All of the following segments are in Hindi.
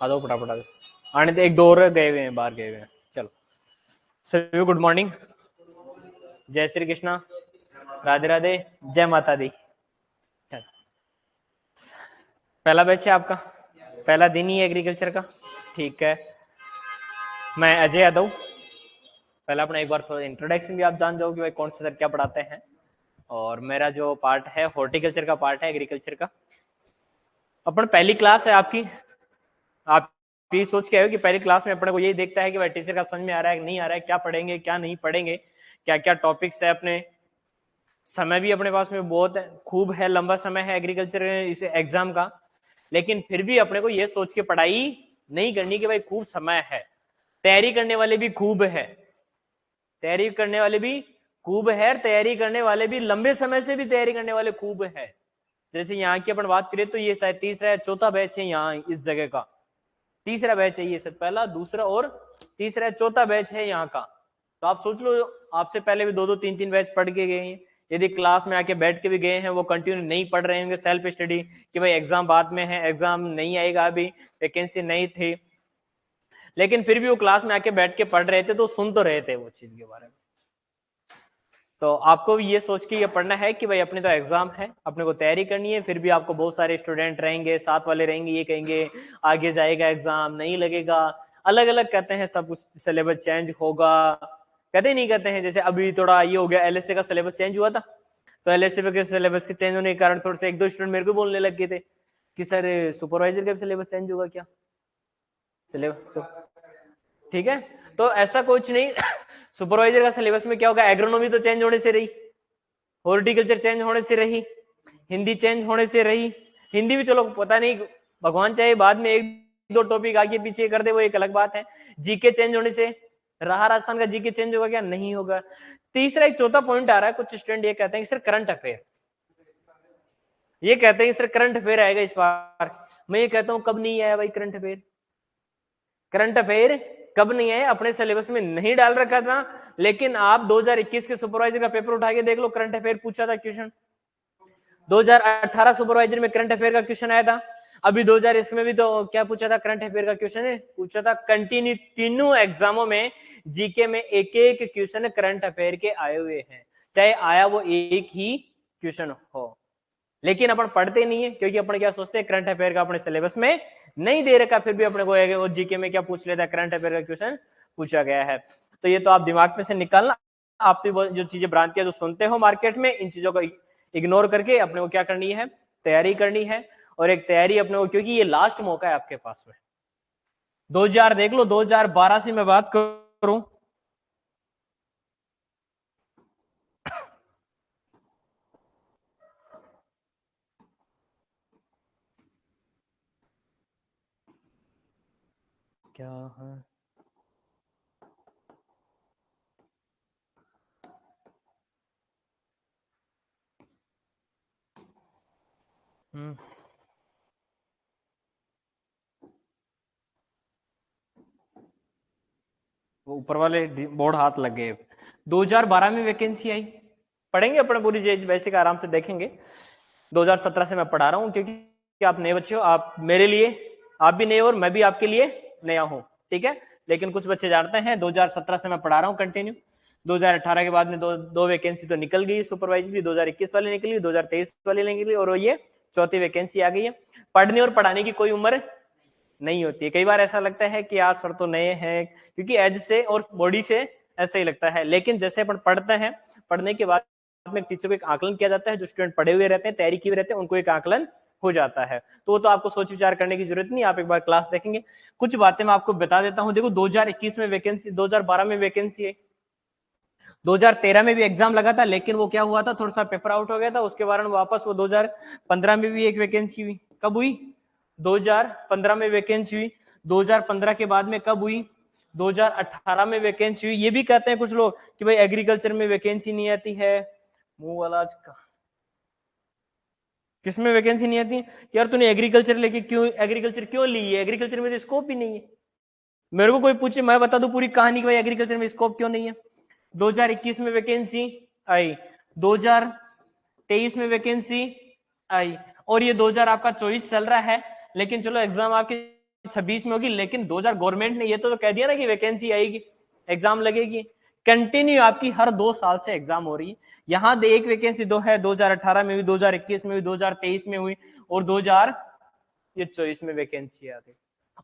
आ जाओ फटाफट आ जाओ। आने तो एक दो और गए हुए हैं, बाहर गए हुए हैं। चलो सभी गुड मॉर्निंग, जय श्री कृष्णा, राधे राधे, जय माता दी। पहला बैच है आपका, पहला दिन ही है एग्रीकल्चर का। ठीक है, मैं अजय यादव। पहला अपना एक बार थोड़ा इंट्रोडक्शन भी आप जान जाओ कि भाई कौन सा सर क्या पढ़ाते हैं। और मेरा जो पार्ट है हॉर्टिकल्चर का पार्ट है, एग्रीकल्चर का। अपन पहली क्लास है आपकी। आप ये सोच के आए हो कि पहली क्लास में अपने को यही देखता है कि भाई टीचर का समझ में आ रहा है नहीं आ रहा है, क्या पढ़ेंगे क्या नहीं पढ़ेंगे, क्या क्या टॉपिक्स है। अपने समय भी अपने पास में बहुत है, खूब है, लंबा समय है एग्रीकल्चर इस एग्जाम का। लेकिन फिर भी अपने को ये सोच के पढ़ाई नहीं करनी कि भाई खूब समय है। तैयारी करने वाले भी खूब है, तैयारी करने वाले भी खूब है, तैयारी करने वाले भी लंबे समय से भी तैयारी करने वाले खूब है। जैसे यहाँ की अपन बात करें तो ये शायद तीसरा या चौथा बैच है यहाँ इस जगह का। तीसरा बैच है ये, सब पहला दूसरा और तीसरा चौथा बैच है यहाँ का। तो आप सोच लो, आपसे पहले भी दो दो तीन तीन बैच पढ़ के गए हैं। यदि क्लास में आके बैठ के भी गए हैं, वो कंटिन्यू नहीं पढ़ रहे होंगे सेल्फ स्टडी कि भाई एग्जाम बाद में है, एग्जाम नहीं आएगा, अभी वैकेंसी नहीं थी, लेकिन फिर भी वो क्लास में आके बैठ के पढ़ रहे थे, तो सुन तो रहे थे वो चीज के बारे में। तो आपको ये सोच के ये पढ़ना है कि भाई अपने तो एग्जाम है, अपने को तैयारी करनी है। फिर भी आपको बहुत सारे स्टूडेंट रहेंगे, साथ वाले रहेंगे, ये कहेंगे आगे जाएगा एग्जाम नहीं लगेगा, अलग अलग कहते हैं, सब कुछ सिलेबस चेंज होगा, कहते नहीं कहते हैं। जैसे अभी थोड़ा ये हो गया, एलएसए का सिलेबस चेंज हुआ था, तो एलएसए के सिलेबस के चेंज होने के कारण थोड़े से एक दो स्टूडेंट मेरे को बोलने लग गए थे कि सर सुपरवाइजर का सिलेबस चेंज होगा क्या, सिलेबस। ठीक है, तो ऐसा कुछ नहीं। सुपरवाइजर का सिलेबस में क्या होगा, एग्रोनॉमी तो चेंज होने से रही, हॉर्टिकल्चर चेंज होने से रही, हिंदी चेंज होने से रही। हिंदी भी चलो पता नहीं, भगवान चाहे बाद में एक दो टॉपिक आगे पीछे कर दे, वो एक अलग बात है। जीके चेंज होने से रहा, राजस्थान का जीके चेंज होगा क्या, नहीं होगा। तीसरा एक चौथा पॉइंट आ रहा है, कुछ स्टूडेंट ये कहते हैं कि सर करंट अफेयर, ये कहते हैं कि सर करंट अफेयर आएगा इस बार। मैं ये कहता हूं कब नहीं आया भाई करंट अफेयर, करंट अफेयर कब नहीं आया, अपने सिलेबस में नहीं डाल रखा था। लेकिन आप 2021 के सुपरवाइजर का पेपर उठा के देख लो, करंट अफेयर पूछा था क्वेश्चन। 2018 सुपरवाइजर में करंट अफेयर का क्वेश्चन आया था। अभी 2000 इसमें भी तो क्या पूछा था, करंट अफेयर का क्वेश्चन है पूछा था। कंटिन्यू तीनों एग्जामों में जीके में एक एक क्वेश्चन करंट अफेयर के आए हुए हैं, चाहे आया वो एक ही क्वेश्चन हो। लेकिन अपन पढ़ते नहीं है, क्योंकि अपन क्या सोचते हैं करंट अफेयर का अपने सिलेबस में नहीं दे रखा, फिर भी अपने को जीके में क्या पूछ लेता है, करंट अफेयर का क्वेश्चन पूछा गया है। तो ये तो आप दिमाग में से निकालना। आप तो जो चीजें भ्रांतियां जो सुनते हो मार्केट में, इन चीजों को इग्नोर करके अपने को क्या करनी है, तैयारी करनी है। और एक तैयारी अपने को, क्योंकि ये लास्ट मौका है आपके पास में। 2000 देख लो, 2012 से मैं बात करूं, क्या है वो ऊपर वाले बोर्ड हाथ लग गए। 2012 में वैकेंसी आई, पढ़ेंगे अपने पूरी चीज बेसिक आराम से देखेंगे। 2017 से मैं पढ़ा रहा हूँ, क्योंकि आप नए बच्चे हो, आप मेरे लिए, आप भी नए हो और मैं भी आपके लिए नया हूँ, ठीक है। लेकिन कुछ बच्चे जानते हैं, 2017 से मैं पढ़ा रहा हूँ कंटिन्यू। 2018 के बाद में दो वैकेंसी तो निकल गई सुपरवाइजर की, 2021 वाली निकली, 2023 वाली निकली, और ये चौथी वैकेंसी आ गई है। पढ़ने और पढ़ाने की कोई उम्र नहीं होती है। कई बार ऐसा लगता है कि यार सर तो नए हैं, क्योंकि एज से और बॉडी से ऐसा ही लगता है। लेकिन जैसे अपन पढ़ते हैं, पढ़ने के बाद में टीचर को एक आकलन किया जाता है, जो स्टूडेंट पढ़े हुए रहते हैं, तैयारी किए रहते हैं, उनको एक आकलन हो जाता है। तो वो तो आपको सोच विचार करने की जरूरत नहीं, आप एक बार क्लास देखेंगे। कुछ बातें मैं आपको बता देता हूँ। देखो 2021 में वैकेंसी, 2012 में वैकेंसी है, 2013 में भी एग्जाम लगा था, लेकिन वो क्या हुआ था, थोड़ा सा पेपर आउट हो गया था, उसके कारण वापस वो 2015 में भी एक वैकेंसी हुई। कब हुई, 2015 में वैकेंसी हुई। 2015 के बाद में कब हुई, 2018 में वैकेंसी हुई। ये भी कहते हैं कुछ लोग कि भाई एग्रीकल्चर में वैकेंसी नहीं आती है, मुंह वाला किसमें वैकेंसी नहीं आती यार, तूने एग्रीकल्चर लेके क्यों, एग्रीकल्चर क्यों ली है, एग्रीकल्चर में तो स्कोप ही नहीं है। मेरे को कोई पूछे, मैं बता दूं पूरी कहानी कि भाई एग्रीकल्चर में स्कोप क्यों नहीं है। 2021 में वैकेंसी आई, 2023 में वैकेंसी आई, और ये 2000 आपका 24 चल रहा है, लेकिन चलो एग्जाम आपकी 26 में होगी, लेकिन 2000 गवर्नमेंट ने ये तो कह दिया ना कि वैकेंसी आएगी, एग्जाम लगेगी। कंटिन्यू आपकी हर 2 साल से एग्जाम हो रही है। यहाँ एक वैकेंसी दो है, 2018 में हुई, 2021 में हुई, 2023 में हुई, और 2024 में वैकेंसी आ गई।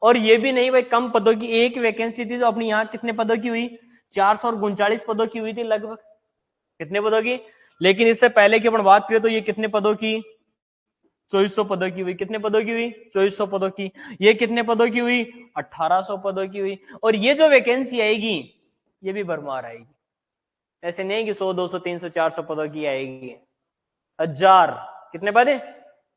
और ये भी नहीं भाई कम पदों की एक वैकेंसी थी, तो अपनी यहाँ कितने पदों की हुई, 439 पदों की हुई थी लगभग, कितने पदों की। लेकिन इससे पहले की अपन बात करें तो ये कितने पदों की, 2400 पदों की हुई। कितने पदों की हुई, 2400 पदों की। ये कितने पदों की हुई, 1800 पदों की हुई। और ये जो वैकेंसी आएगी ये भी भरमार आएगी, ऐसे नहीं कि 100 200 300 400 पदों की आएगी, 1000। कितने पद है,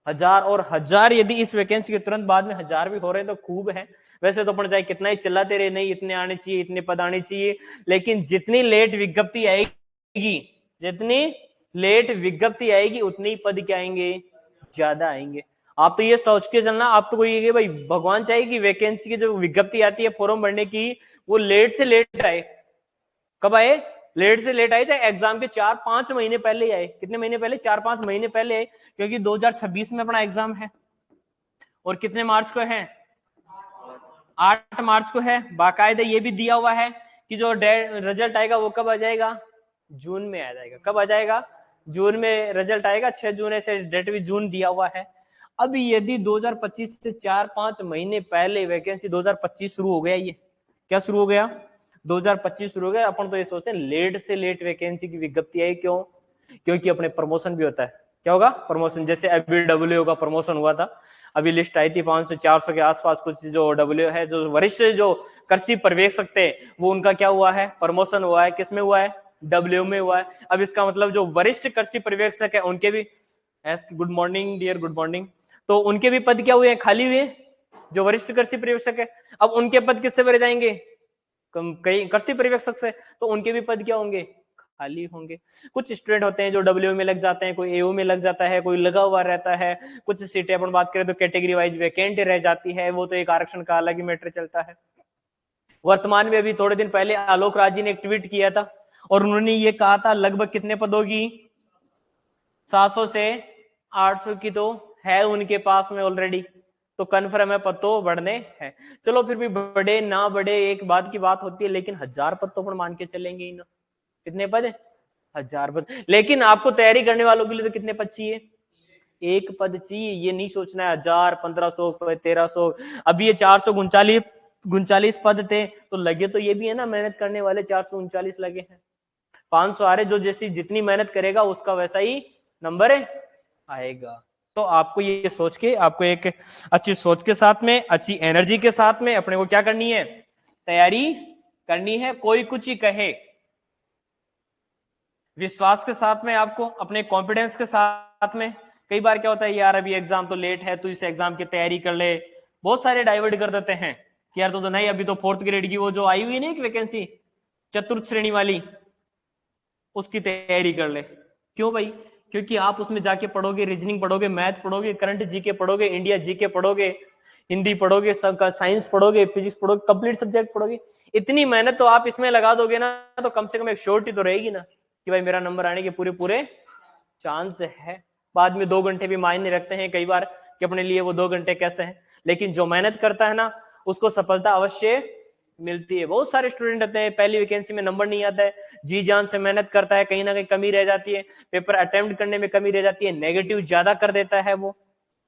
1000। और 1000 यदि इस वैकेंसी के तुरंत बाद में 1000 भी हो रहे हैं तो खूब है। वैसे तो अपन चाहे कितना ही चिल्लाते रहे नहीं इतने आने चाहिए, इतने पद आने चाहिए, लेकिन जितनी लेट विज्ञप्ति आएगी, जितनी लेट विज्ञप्ति आएगी उतनी पद क्या आएंगे, ज्यादा आएंगे। आप तो ये सोच के चलना, आप तो कोई ये भाई भगवान चाहे कि वैकेंसी की जो विज्ञप्ति आती है फॉर्म भरने की वो लेट से लेट आए। कब आए, लेट से लेट आए, चाहे एग्जाम के 4-5 महीने पहले ही आए। कितने महीने पहले, 4-5 महीने पहले आए, क्योंकि 2026 में अपना एग्जाम है। और कितने मार्च को है, 8 मार्च को है। बाकायदा ये भी दिया हुआ है कि जो रिजल्ट आएगा वो कब आ जाएगा, जून में आ जाएगा। कब आ जाएगा, जून में रिजल्ट आएगा। 6 जून ऐसे डेट भी जून दिया हुआ है। अभी यदि 2025 से 4-5 महीने पहले वैकेंसी, 2025 शुरू हो गया, ये क्या शुरू हो गया, 2025 शुरू हो गया। अपन तो ये सोचते हैं लेट से लेट वैकेंसी की विज्ञप्ति आई, क्यों, क्योंकि अपने प्रमोशन भी होता है। क्या होगा, प्रमोशन। जैसे अभी डब्ल्यू का प्रमोशन हुआ था, अभी लिस्ट आई थी 500-400 के आसपास कुछ, जो डब्ल्यू है, जो वरिष्ठ जो कृषि पर्यवेक्षक थे, वो उनका क्या हुआ है, प्रमोशन हुआ है। किसमें हुआ है, डब्ल्यू में हुआ है। अब इसका मतलब जो वरिष्ठ कृषि पर्यवेक्षक है उनके भी, good morning dear, good morning, तो उनके भी पद क्या हुए हैं, खाली हुए हैं, जो वरिष्ठ कृषि पर्यवेक्षक है। अब उनके पद किससे भरे जाएंगे, कई कृषि पर्यवेक्षक से, तो उनके भी पद क्या होंगे, खाली होंगे। कुछ स्टूडेंट होते हैं जो डब्ल्यू में लग जाते हैं, कोई एओ में लग जाता है, कोई लगा हुआ रहता है। कुछ सीटें अपन बात करें तो कैटेगरी वाइज वैकेंट रह जाती है, वो तो एक आरक्षण का अलग ही मैटर चलता है। वर्तमान में अभी थोड़े दिन पहले आलोक राज जी ने एक ट्वीट किया था और उन्होंने ये कहा था लगभग कितने पदों की, 700 से 800 की तो है उनके पास में ऑलरेडी, तो कन्फर्म है पद तो बढ़ने हैं। चलो फिर भी बढ़े ना बढ़े एक बात की बात होती है, लेकिन 1000 पद तो अपन मान के चलेंगे ही ना। कितने पद है, 1000 पद। लेकिन आपको तैयारी करने वालों के लिए तो कितने पद चाहिए, एक पद चाहिए। ये नहीं सोचना है 1000 1500 1300। अभी ये 439 पद थे, तो लगे तो ये भी है ना, मेहनत करने वाले 439 लगे हैं। 500 आ रहे, जो जैसी जितनी मेहनत करेगा उसका वैसा ही नंबर आएगा। तो आपको ये सोच के, आपको एक अच्छी सोच के साथ में, अच्छी एनर्जी के साथ में अपने को क्या करनी है, तैयारी करनी है। कोई कुछ ही कहे, विश्वास के साथ में, आपको अपने कॉन्फिडेंस के साथ में। कई बार क्या होता है, यार अभी एग्जाम तो लेट है, तो इस एग्जाम की तैयारी कर ले। बहुत सारे डाइवर्ट कर देते हैं कि यार तो नहीं, अभी तो 4th ग्रेड की वो जो आई हुई नहीं एक वैकेंसी चतुर्थ श्रेणी वाली, उसकी तैयारी कर ले। क्यों भाई, क्योंकि आप उसमें जाके पढ़ोगे, रीजनिंग पढ़ोगे, मैथ पढ़ोगे, करंट जीके पढ़ोगे, इंडिया जीके पढ़ोगे, हिंदी पढ़ोगे, साइंस पढ़ोगे, फिजिक्स पढ़ोगे, कंप्लीट सब्जेक्ट पढ़ोगे। इतनी मेहनत तो आप इसमें लगा दोगे ना, तो कम से कम एक श्योरिटी तो रहेगी ना कि भाई मेरा नंबर आने के पूरे पूरे चांस है। बाद में 2 घंटे भी मायने रखते हैं कई बार कि अपने लिए वो 2 घंटे कैसे हैं, लेकिन जो मेहनत करता है ना उसको सफलता अवश्य मिलती है। बहुत सारे स्टूडेंट होते हैं पहली वैकेंसी में नंबर नहीं आता है, जी जान से मेहनत करता है, कहीं ना कहीं कमी रह जाती है, पेपर अटेम्प्ट करने में कमी रह जाती है, नेगेटिव ज्यादा कर देता है। वो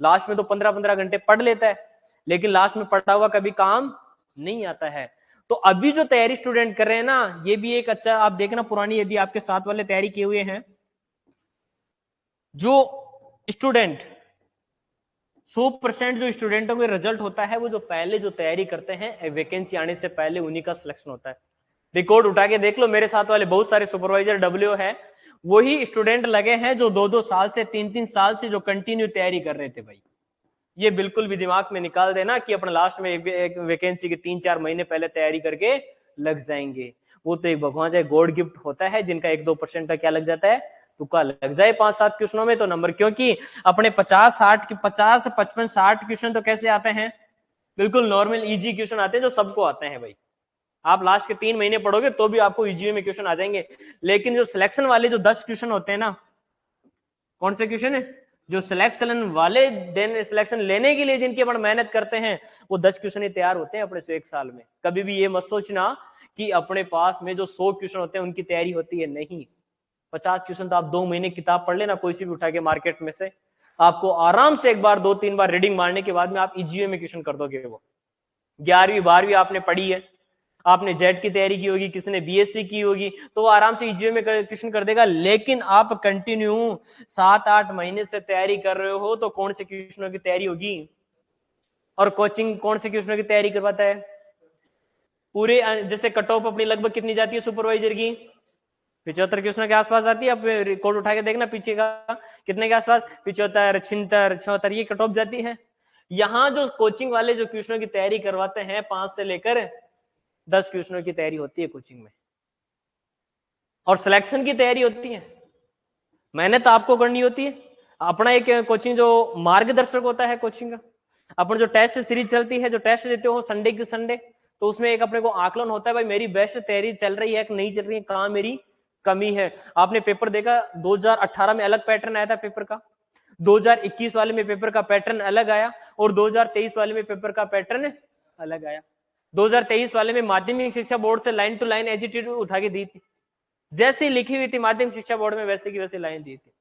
लास्ट में तो 15-15 घंटे पढ़ लेता है, लेकिन लास्ट में पढ़ा हुआ कभी काम नहीं आता है। तो अभी जो तैयारी स्टूडेंट कर रहे हैं ना, ये भी एक अच्छा, आप देखना पुरानी यदि आपके साथ वाले तैयारी किए हुए हैं, जो स्टूडेंट 100% जो स्टूडेंटों का रिजल्ट होता है, वो जो पहले जो तैयारी करते हैं वैकेंसी आने से पहले, उन्हीं का सिलेक्शन होता है। रिकॉर्ड उठा के देख लो, मेरे साथ वाले बहुत सारे सुपरवाइजर डब्ल्यू है, वही स्टूडेंट लगे हैं जो 2-2 साल से 3-3 साल से जो कंटिन्यू तैयारी कर रहे थे भाई। ये बिल्कुल भी दिमाग में निकाल देना कि अपना लास्ट में एक वैकेंसी के 3-4 महीने पहले तैयारी करके लग जाएंगे। वो तो एक भगवान जाए गॉड गिफ्ट होता है, जिनका 1-2% का क्या लग जाता है, तुक्का लग जाए 5-7 क्वेश्चनों में तो नंबर। क्योंकि अपने 50-60 की 50 55-60 क्वेश्चन तो कैसे आते हैं, बिल्कुल नॉर्मल इजी क्वेश्चन आते हैं जो सबको आते हैं भाई। आप लास्ट के 3 महीने पढ़ोगे तो भी आपको इजी में क्वेश्चन आ जाएंगे। लेकिन जो सिलेक्शन वाले जो 10 क्वेश्चन होते हैं ना, कौन से क्वेश्चन है, जो सिलेक्शन लेने के लिए जिनके अपन मेहनत करते हैं वो 10 क्वेश्चन ही तैयार होते हैं अपने से एक साल में। कभी भी ये मत सोचना कि अपने पास में जो 100 क्वेश्चन होते हैं उनकी तैयारी होती है, नहीं। 50 क्वेश्चन तो आप 2 महीने किताब पढ़ लेना कोई सी भी उठा के मार्केट में से, आपको आराम से एक बार 2-3 बार रीडिंग मारने के बाद में आप ईजीओ में क्वेश्चन कर दोगे। वो 11वीं 12वीं आपने पढ़ी है, आपने जेट की तैयारी की होगी, किसी ने बीएससी की होगी, तो वो आराम से ईजीओ में क्वेश्चन कर देगा। लेकिन आप कंटिन्यू 7-8 महीने से तैयारी कर रहे हो तो कौन से क्वेश्चनों की तैयारी होगी? और कोचिंग कौन से क्वेश्चनों की तैयारी करवाता है? पूरे जैसे कट ऑफ अपनी लगभग कितनी जाती है सुपरवाइजर की? 75 क्वेश्चनों के आसपास आती है। अब रिकॉर्ड उठा के देखना पीछे का, कितने के आसपास? 75, 76, 74 ये कट ऑफ जाती है। यहाँ जो कोचिंग वाले जो क्वेश्चनों की तैयारी करवाते हैं 5 से लेकर 10 क्वेश्चनों की तैयारी होती है कोचिंग में, और सिलेक्शन की तैयारी होती है। मेहनत आपको करनी होती है। अपना एक कोचिंग जो मार्गदर्शक होता है कोचिंग का, अपन जो टेस्ट सीरीज चलती है, जो टेस्ट देते हो संडे की संडे, तो उसमें एक अपने को आकलन होता है भाई मेरी बेस्ट तैयारी चल रही है कि नहीं चल रही है, कहाँ मेरी कमी है। आपने पेपर देखा 2018 में अलग पैटर्न आया था पेपर का, 2021 वाले में पेपर का पैटर्न अलग आया, और 2023 वाले में पेपर का पैटर्न अलग आया। 2023 वाले में माध्यमिक शिक्षा बोर्ड से लाइन टू लाइन एजीट्यूड उठा के दी थी, जैसी लिखी हुई थी माध्यमिक शिक्षा बोर्ड में वैसे की वैसे लाइन दी थी।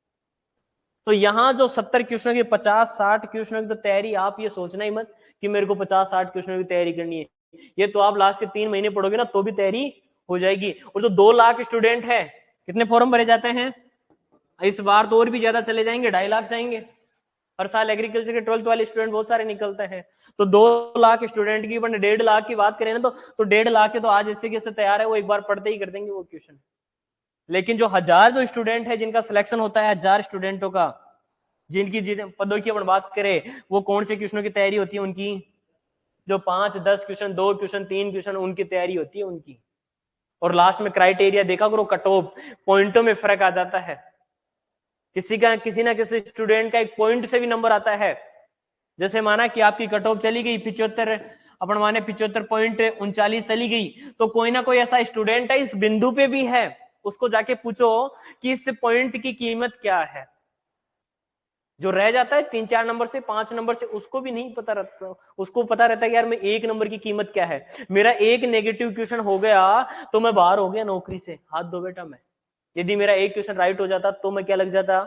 तो यहाँ जो 70 क्वेश्चनों की 50-60 क्वेश्चनों की तो तैयारी, आप ये सोचना ही मत कि मेरे को 50-60 क्वेश्चनों की तैयारी करनी है। ये तो आप लास्ट के 3 महीने पढ़ोगे ना तो भी तैयारी हो जाएगी। और जो 2 लाख स्टूडेंट है, कितने फॉर्म भरे जाते हैं इस बार? तो और भी ज्यादा चले जाएंगे, 2.5 लाख जाएंगे। हर साल एग्रीकल्चर के 12th वाले स्टूडेंट बहुत सारे निकलते हैं। तो 2 लाख स्टूडेंट की 1.5 लाख की बात करें ना, तो 1.5 लाख के तो आज ऐसे कैसे तैयार है, वो एक बार पढ़ते ही कर देंगे वो क्वेश्चन। लेकिन जो 1000 जो स्टूडेंट है जिनका सिलेक्शन होता है, 1000 स्टूडेंटों का, जिनकी पदों की अपन बात करें, वो कौन से क्वेश्चनों की तैयारी होती है उनकी? जो 5-10 क्वेश्चन, 2 क्वेश्चन, 3 क्वेश्चन, उनकी तैयारी होती है उनकी। और लास्ट में क्राइटेरिया देखा करो, कट ऑफ पॉइंटों में फर्क आ जाता है। किसी ना किसी स्टूडेंट का एक पॉइंट से भी नंबर आता है। जैसे माना कि आपकी कट ऑफ चली गई 75, अपन माने 75.39 चली गई, तो कोई ना कोई ऐसा स्टूडेंट है इस बिंदु पे भी है, उसको जाके पूछो कि इस पॉइंट की कीमत क्या है। जो रह जाता है 3-4 नंबर से, 5 नंबर से, उसको भी नहीं पता रहता। उसको पता रहता है कि यार मैं 1 नंबर की कीमत क्या है, मेरा एक नेगेटिव क्वेश्चन हो गया तो मैं बाहर हो गया नौकरी से, हाथ दो बेटा मैं। यदि मेरा एक क्वेश्चन राइट हो जाता तो मैं क्या लग जाता?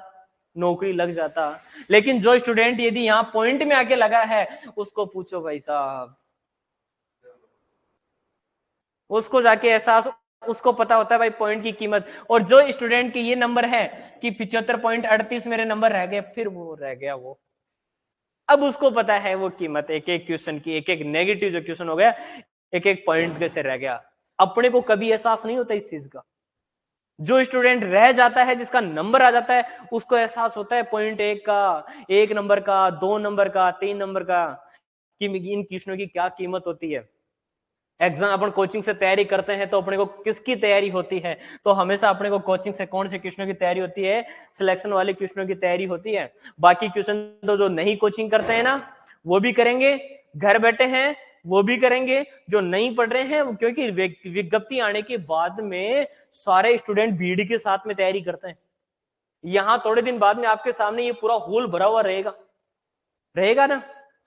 नौकरी लग जाता। लेकिन जो स्टूडेंट यदि यहाँ पॉइंट में आके लगा है, उसको पूछो भाई साहब, उसको जाके एहसास, उसको पता होता है भाई पॉइंट की कीमत। और जो स्टूडेंट की ये नंबर है कि 75.38 मेरे नंबर रह गए, फिर वो रह गया वो, अब उसको पता है वो कीमत एक एक क्वेश्चन की, एक एक नेगेटिव जो क्वेश्चन हो गया, एक एक पॉइंट कैसे रह गया। अपने को कभी एहसास नहीं होता इस चीज का। जो स्टूडेंट रह जाता है, जिसका नंबर आ जाता है, उसको एहसास होता है पॉइंट 1 का, 1 नंबर का, 2 नंबर का, 3 नंबर का, कि इन क्वेश्चनों की क्या कीमत होती है। एग्जाम अपन कोचिंग से तैयारी करते हैं तो अपने को किसकी तैयारी होती है? तो हमेशा अपने को कोचिंग से कौन से क्वेश्चनों की तैयारी होती है? सिलेक्शन वाले क्वेश्चनों की तैयारी होती है। बाकी क्वेश्चन तो जो नहीं कोचिंग करते हैं ना, वो भी करेंगे, घर बैठे हैं वो भी करेंगे, जो नहीं पढ़ रहे हैं, क्योंकि विज्ञप्ति आने के बाद में सारे स्टूडेंट भीड़ के साथ में तैयारी करते हैं। यहाँ थोड़े दिन बाद में आपके सामने ये पूरा हॉल भरा हुआ रहेगा, रहेगा ना,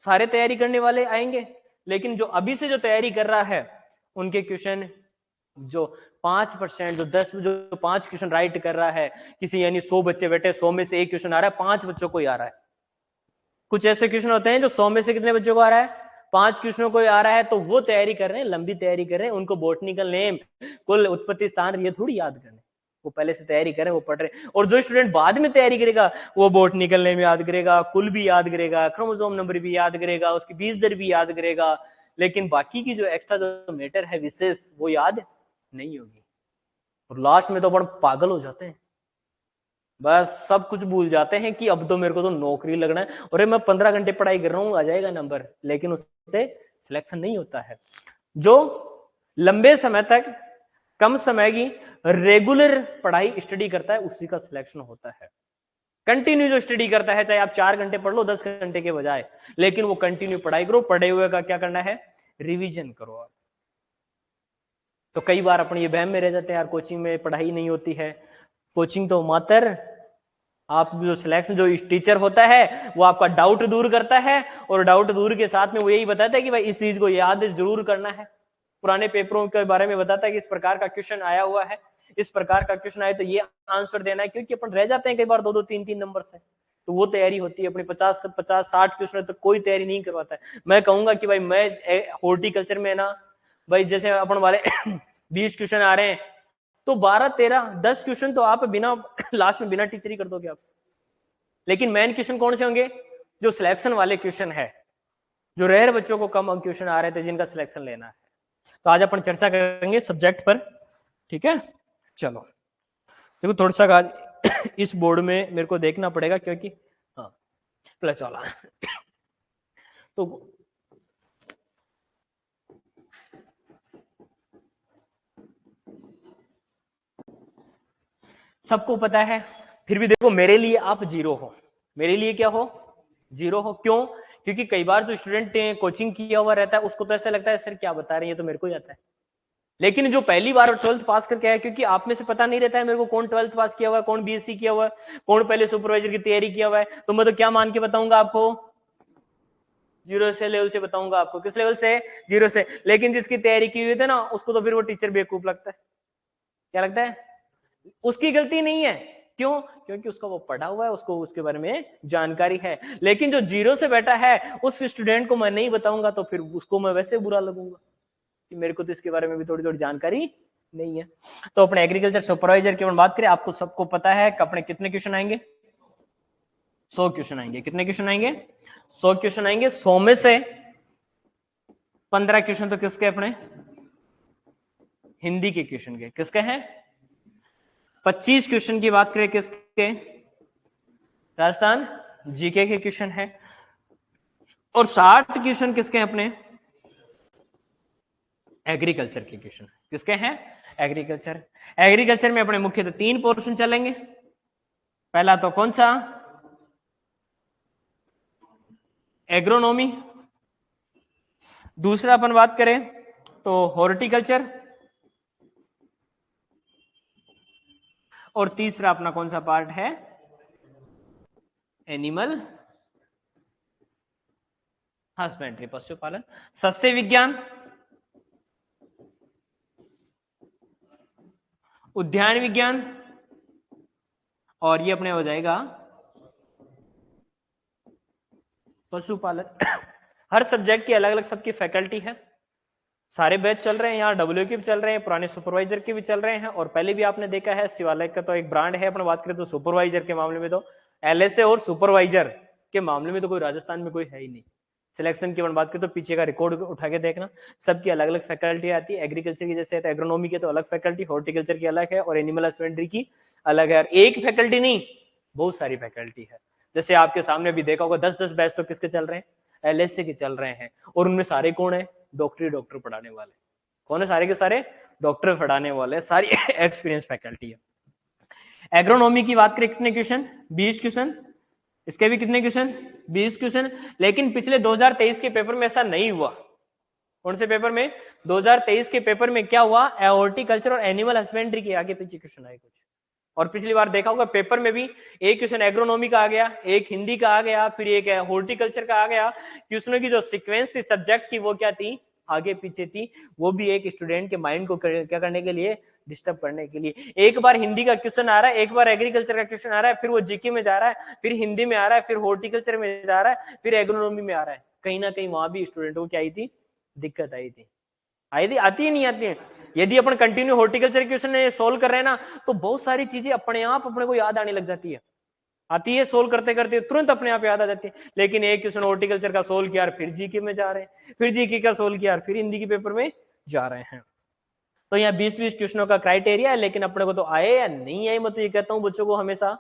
सारे तैयारी करने वाले आएंगे। लेकिन जो अभी से जो तैयारी कर रहा है, उनके क्वेश्चन जो 5%, जो 10, जो 5 क्वेश्चन राइट कर रहा है, किसी यानी 100 बच्चे बैठे, 100 में से 1 क्वेश्चन आ रहा है, 5 बच्चों को ही आ रहा है। कुछ ऐसे क्वेश्चन होते हैं जो 100 में से कितने बच्चों को आ रहा है? 5 क्वेश्चनों को आ रहा है, तो वो तैयारी कर रहे हैं, लंबी तैयारी कर रहे हैं। उनको बॉटनिकल नेम, कुल उत्पत्ति स्थान, ये थोड़ी याद करने, वो पहले से तैयारी करें, वो पढ़ रहे हैं। और जो स्टूडेंट बाद में तैयारी करेगा, वो बॉटनिकल नेम याद करेगा, कुल भी याद करेगा, क्रोमोसोम नंबर भी याद करेगा, उसकी बीज दर भी याद करेगा, लेकिन बाकी की जो एक्स्ट्रा जो मैटर है विशेष, वो याद नहीं होगी। और लास्ट में तो अपन पागल हो जाते हैं, बस सब कुछ भूल जाते हैं कि अब तो मेरे को तो नौकरी लगना है, अरे मैं 15 घंटे पढ़ाई कर रहा हूँ, आ जाएगा नंबर, लेकिन उससे सिलेक्शन नहीं होता है। जो लंबे समय तक कम समय की रेगुलर पढ़ाई स्टडी करता है, उसी का सिलेक्शन होता है। कंटिन्यू जो स्टडी करता है, चाहे आप 4 घंटे पढ़ लो 10 घंटे के बजाय, लेकिन वो कंटिन्यू पढ़ाई करो, पढ़े हुए का क्या करना है? रिवीजन करो आप। तो कई बार अपन ये वहम में रह जाते हैं, यार कोचिंग में पढ़ाई नहीं होती है, कोचिंग तो मात्र आप जो सिलेक्शन, जो टीचर होता है वो आपका डाउट दूर करता है, और डाउट दूर के साथ में वो यही बताता है कि भाई इस चीज को याद जरूर करना है, पुराने पेपरों के बारे में बताता है कि इस प्रकार का क्वेश्चन आया हुआ है, इस प्रकार का क्वेश्चन आया तो ये आंसर देना है, क्योंकि अपन रह जाते हैं कई बार 2-2 3-3 नंबर से, तो वो तैयारी होती है अपनी 50-60 क्वेश्चन तो कोई तैयारी नहीं करवाता है। मैं कहूंगा कि भाई मैं हॉर्टिकल्चर में ना भाई जैसे अपन वाले 20 क्वेश्चन आ रहे हैं तो 12-13-10 क्वेश्चन तो आप बिना लास्ट में बिना टीचर ही कर दोगे आप, लेकिन मेन क्वेश्चन कौन से होंगे? जो सिलेक्शन वाले क्वेश्चन है, जो रेयर बच्चों को कम क्वेश्चन आ रहे थे जिनका सिलेक्शन लेना है। तो आज अपन चर्चा करेंगे सब्जेक्ट पर, ठीक है। चलो देखो थोड़ा सा आज इस बोर्ड में मेरे को देखना पड़ेगा क्योंकि हाँ प्लस वाला तो सबको पता है, फिर भी देखो मेरे लिए आप जीरो हो, मेरे लिए क्या हो? जीरो हो। क्यों? क्योंकि कई बार जो स्टूडेंट कोचिंग किया हुआ रहता है उसको तो ऐसा लगता है सर क्या बता रहे हैं, ये तो मेरे को ही आता है। लेकिन जो पहली बार 12th पास करके आया, क्योंकि आप में से पता नहीं रहता है मेरे को कौन 12th पास किया हुआ है, कौन बीएससी किया हुआ है, कौन पहले सुपरवाइजर की तैयारी किया हुआ है, तो मैं तो क्या मान के बताऊंगा आपको? जीरो से लेवल से बताऊंगा आपको। किस लेवल से? जीरो से। लेकिन जिसकी तैयारी की हुई थी ना उसको तो फिर वो टीचर बेवकूफ लगता है। क्या लगता है? उसकी गलती नहीं है। क्यों? क्योंकि उसका वो पढ़ा हुआ है, उसको उसके बारे में जानकारी है। लेकिन जो जीरो से बैठा है उस स्टूडेंट को मैं नहीं बताऊंगा तो फिर उसको मैं वैसे बुरा लगूंगा कि मेरे को तो इसके बारे में भी थोड़ी थोड़ी जानकारी नहीं है। तो अपने एग्रीकल्चर सुपरवाइजर की बात करें, आपको सबको पता है कि अपने कितने क्वेश्चन आएंगे? 100 क्वेश्चन आएंगे। कितने क्वेश्चन आएंगे? 100 क्वेश्चन आएंगे। 100 में से 15 क्वेश्चन तो किसके? अपने हिंदी के क्वेश्चन के। किसके हैं? 25 क्वेश्चन की बात करें किसके? राजस्थान जीके के क्वेश्चन है। और 60 क्वेश्चन किसके हैं? अपने एग्रीकल्चर के क्वेश्चन। किसके हैं? एग्रीकल्चर। एग्रीकल्चर में अपने मुख्यतः 3 पोर्शन चलेंगे। पहला तो कौन सा? एग्रोनॉमी। दूसरा अपन बात करें तो हॉर्टिकल्चर। और तीसरा अपना कौन सा पार्ट है? एनिमल हस्बेंड्री, पशुपालन। सस्य विज्ञान, उद्यान विज्ञान, और ये अपने हो जाएगा पशुपालन। हर सब्जेक्ट की अलग अलग सबकी फैकल्टी है। सारे बैच चल रहे हैं यहाँ, डब्ल्यू के भी चल रहे हैं, पुराने सुपरवाइजर के भी चल रहे हैं, और पहले भी आपने देखा है शिवालय का तो एक ब्रांड है। अपने बात करें तो सुपरवाइजर के मामले में तो एलएसए और सुपरवाइजर के मामले में तो कोई राजस्थान में कोई है ही नहीं। सिलेक्शन की बात करें तो पीछे का रिकॉर्ड उठा के देखना, सबकी अलग अलग फैकल्टी आती है। एग्रीकल्चर की जैसे तो एग्रोनॉमी की तो अलग फैकल्टी, हॉर्टिकल्चर की अलग है, और एनिमल हस्बेंड्री की अलग है। एक फैकल्टी नहीं, बहुत सारी फैकल्टी है। जैसे आपके सामने भी देखा होगा 10-10 बैच तो किसके चल रहे हैं? एलएसए के चल रहे हैं। और उनमें सारे कौन है? डॉक्टर पढ़ाने वाले। कौन है? सारे के सारे डॉक्टर पढ़ाने वाले, सारी एक्सपीरियंस फैकल्टी है। एग्रोनॉमी की बात करें कितने क्वेश्चन? 20 क्वेश्चन। इसके भी कितने क्वेश्चन? 20 क्वेश्चन। लेकिन पिछले 2023 के पेपर में ऐसा नहीं हुआ। कौन से पेपर में? 2023 के पेपर में क्या हुआ? हॉर्टिकल्चर और एनिमल हस्बेंड्री के आगे पीछे क्वेश्चन आए कुछ। और पिछली बार देखा होगा पेपर में भी एक क्वेश्चन एग्रोनॉमी का आ गया, एक हिंदी का आ गया, फिर एक हॉर्टिकल्चर का आ गया। क्वेश्चनों की जो सीक्वेंस थी सब्जेक्ट की वो क्या थी? आगे पीछे थी। वो भी एक स्टूडेंट के माइंड को क्या करने के लिए? डिस्टर्ब करने के लिए। एक बार हिंदी का क्वेश्चन आ रहा है, एक बार एग्रीकल्चर का क्वेश्चन आ रहा है, फिर वो जीके में जा रहा है, फिर हिंदी में आ रहा है, फिर हॉर्टिकल्चर में जा रहा है, फिर एग्रोनॉमी में आ रहा है। कहीं ना कहीं वहां भी स्टूडेंटों को क्या आई थी? दिक्कत आई थी। आई थी? आती ही नहीं आती है। यदि अपन कंटिन्यू हॉर्टिकल्चर क्वेश्चन सोल्व कर रहे हैं ना तो बहुत सारी चीजें अपने आप अपने को याद आने लग जाती है। आती है सोल्व करते करते तुरंत अपने आप याद आ जाती है। लेकिन एक क्वेश्चन हॉर्टिकल्चर का सोल्व किया फिर जीके में जा रहे हैं, फिर जीके का सोल्व किया फिर हिंदी के पेपर में जा रहे हैं। तो यहाँ 20-20 क्वेश्चनों का क्राइटेरिया है, लेकिन अपने को तो आए या नहीं आए। मैं तो ये कहता हूँ बच्चों को हमेशा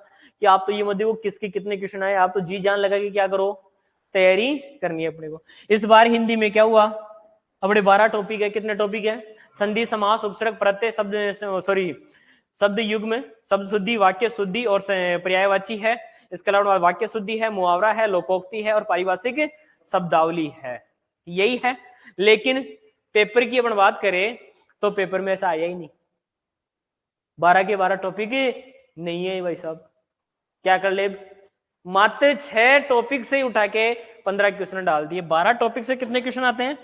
कि आप तो ये मत देखो किसके कितने क्वेश्चन आए, आप तो जी जान लगा के क्या करो? तैयारी करनी है अपने को। इस बार हिंदी में क्या हुआ? अपने 12 टॉपिक है। कितने टॉपिक है? संधि, समास, उपसर्ग, प्रत्यय, शब्द, सॉरी शब्द युग्म, शब्द शुद्धि, वाक्य शुद्धि और पर्यायवाची है। इसके अलावा वाक्य शुद्धि है, मुहावरा है, लोकोक्ति है और पारिभाषिक शब्दावली है। यही है। लेकिन पेपर की अपन बात करें तो पेपर में ऐसा आया ही नहीं। 12 के 12 टॉपिक नहीं है भाई साहब। क्या कर ले, मात्र 6 टॉपिक से उठा के 15 क्वेश्चन डाल दिए। 12 टॉपिक से कितने क्वेश्चन आते हैं?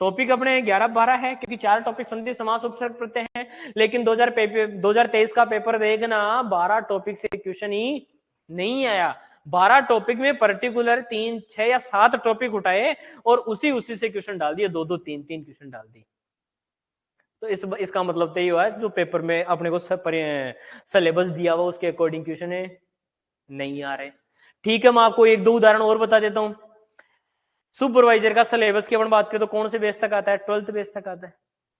टॉपिक अपने 11-12 है, क्योंकि 4 टॉपिक संधि समास उपसर्ग प्रत्यय हैं, लेकिन 2023 का पेपर देखना 12 टॉपिक से क्वेश्चन ही नहीं आया। 12 टॉपिक में पर्टिकुलर 3, 6 या 7 टॉपिक उठाए और उसी से क्वेश्चन डाल दिए, 2-2, 3-3 क्वेश्चन डाल दिए। तो इसका मतलब तो ये हुआ है जो पेपर में अपने को सिलेबस दिया हुआ उसके अकॉर्डिंग क्वेश्चन नहीं आ रहे। ठीक है, मैं आपको 1-2 उदाहरण और बता देता हूं। सुपरवाइजर का सिलेबस की अपन बात करें तो कौन से बेस तक आता है? 12th बेस तक आता है,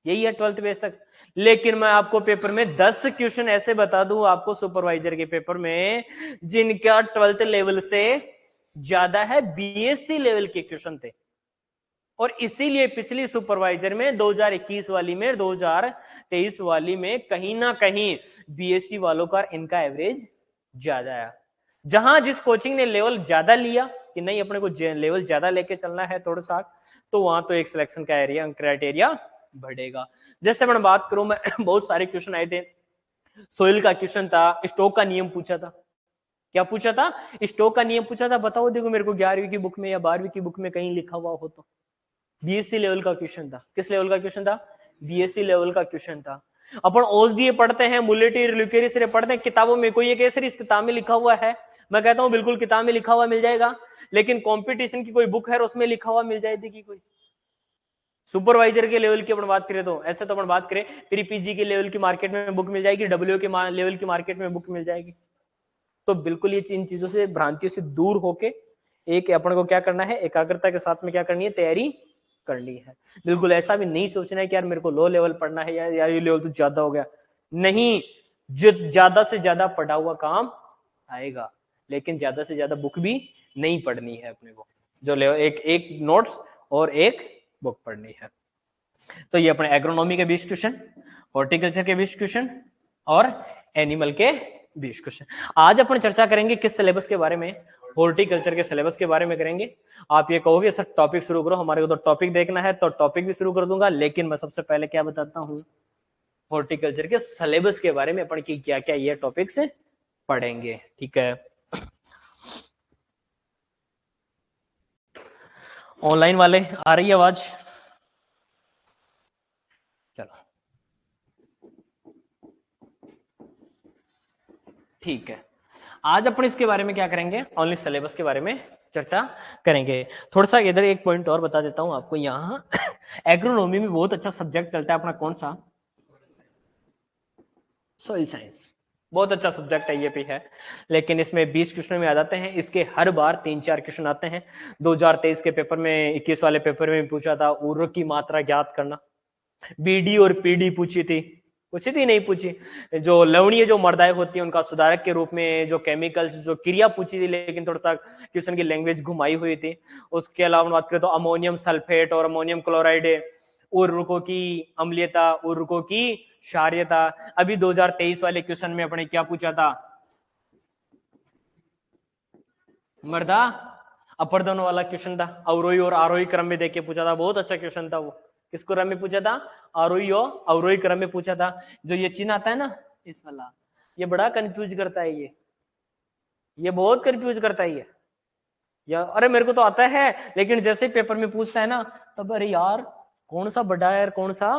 यही है 12th बेस तक। लेकिन मैं आपको पेपर में 10 क्वेश्चन ऐसे बता दूं आपको सुपरवाइजर के पेपर में जिनका 12th लेवल से ज्यादा है, बीएससी लेवल के क्वेश्चन थे। और इसीलिए पिछली सुपरवाइजर में 2021 वाली में 2023 वाली में कहीं ना कहीं बीएससी वालों का इनका एवरेज ज्यादा है। जहां जिस कोचिंग ने लेवल ज्यादा लिया कि नहीं अपने को लेवल ज्यादा लेके चलना है थोड़ा सा, तो वहां तो एक सिलेक्शन का एरिया क्राइटेरिया बढ़ेगा। जैसे मैं बात करूं, मैं बहुत सारे क्वेश्चन आए थे। सोइल का क्वेश्चन था, स्टोक का नियम पूछा था। क्या पूछा था? स्टोक का नियम पूछा था। बताओ देखो मेरे को 11वीं की बुक में या 12वीं की बुक में कहीं लिखा हुआ हो तो। बीएससी लेवल का क्वेश्चन था। किस लेवल का क्वेश्चन था? बीएससी लेवल का क्वेश्चन था। अपन ओसडीए पढ़ते हैं, मुलेटी ल्यूकेरियस पढ़ते हैं किताबों में, कोई एक ऐसी इस किताब में लिखा हुआ है? मैं कहता हूं बिल्कुल किताब में लिखा हुआ मिल जाएगा, लेकिन कंपटीशन की कोई बुक है और उसमें लिखा हुआ मिल जाएगी कोई? सुपरवाइजर के लेवल की अपन बात करें तो ऐसे तो अपन बात करें फिर पीजी के लेवल की मार्केट में बुक मिल जाएगी, डब्ल्यू के लेवल की मार्केट में बुक मिल जाएगी। तो बिल्कुल ये इन चीजों से, भ्रांतियों से दूर होके एक अपन को क्या करना है, एकाग्रता के साथ में क्या करनी है, तैयारी करनी है। बिल्कुल ऐसा भी नहीं सोचना है कि यार मेरे को लो लेवल पढ़ना है, यार ये लेवल तो ज्यादा हो गया। नहीं, जो ज्यादा से ज्यादा पढ़ा हुआ काम आएगा, लेकिन ज्यादा से ज्यादा बुक भी नहीं पढ़नी है अपने को। जो लेवल एक नोट्स और एक बुक पढ़नी है। तो ये अपने एग्रोनॉमी के 20 क्वेश्चन, हॉर्टिकल्चर के 20 क्वेश्चन और एनिमल के 20 क्वेश्चन। आज अपन चर्चा करेंगे किस सिलेबस के बारे में? हॉर्टिकल्चर के सिलेबस के बारे में करेंगे। आप ये कहोगे सर टॉपिक शुरू करो, हमारे को तो टॉपिक देखना है, तो टॉपिक भी शुरू कर दूंगा, लेकिन मैं सबसे पहले क्या बताता हूँ, हॉर्टिकल्चर के सिलेबस के बारे में अपन की क्या क्या ये टॉपिक्स पढ़ेंगे। ठीक है, ऑनलाइन वाले आ रही है आवाज? चलो ठीक है, आज अपन इसके बारे में क्या करेंगे, ओनली सिलेबस के बारे में चर्चा करेंगे। थोड़ा सा इधर एक पॉइंट और बता देता हूं आपको, यहाँ एग्रोनॉमी में बहुत अच्छा सब्जेक्ट चलता है अपना, कौन सा? Soil science. बहुत अच्छा सब्जेक्ट है, ये भी है, लेकिन इसमें 20 क्वेश्चन में आ जाते हैं। इसके हर बार 3-4 क्वेश्चन आते हैं। 2023 के पेपर में, 21 वाले पेपर में पूछा था उर्वरक की मात्रा ज्ञात करना। बीडी और पीडी पूछी थी नहीं पूछी। जो लवणीय जो मर्दाएं होती है उनका सुधारक के रूप में जो केमिकल्स, जो क्रिया पूछी थी, लेकिन थोड़ा सा क्वेश्चन की लैंग्वेज घुमाई हुई थी। उसके अलावा बात करें तो अमोनियम सल्फेट और अमोनियम क्लोराइड, उर्वरकों की अम्लीयता, उर्वरकों की क्षारीयता। अभी 2023 वाले क्वेश्चन में अपने क्या पूछा था? मर्दा अपर्दन वाला क्वेश्चन था, अवरोही और आरोही क्रम में देके पूछा था। बहुत अच्छा क्वेश्चन था वो। किस क्रम में पूछा था? आरोही और अवरोही क्रम में पूछा था। जो ये चिन्ह आता है ना इस वाला, ये बड़ा कंफ्यूज करता है, ये बहुत कंफ्यूज करता है ये। या अरे मेरे को तो आता है, लेकिन जैसे पेपर में पूछता है ना, तब अरे यार कौन सा बड़ा है और कौन सा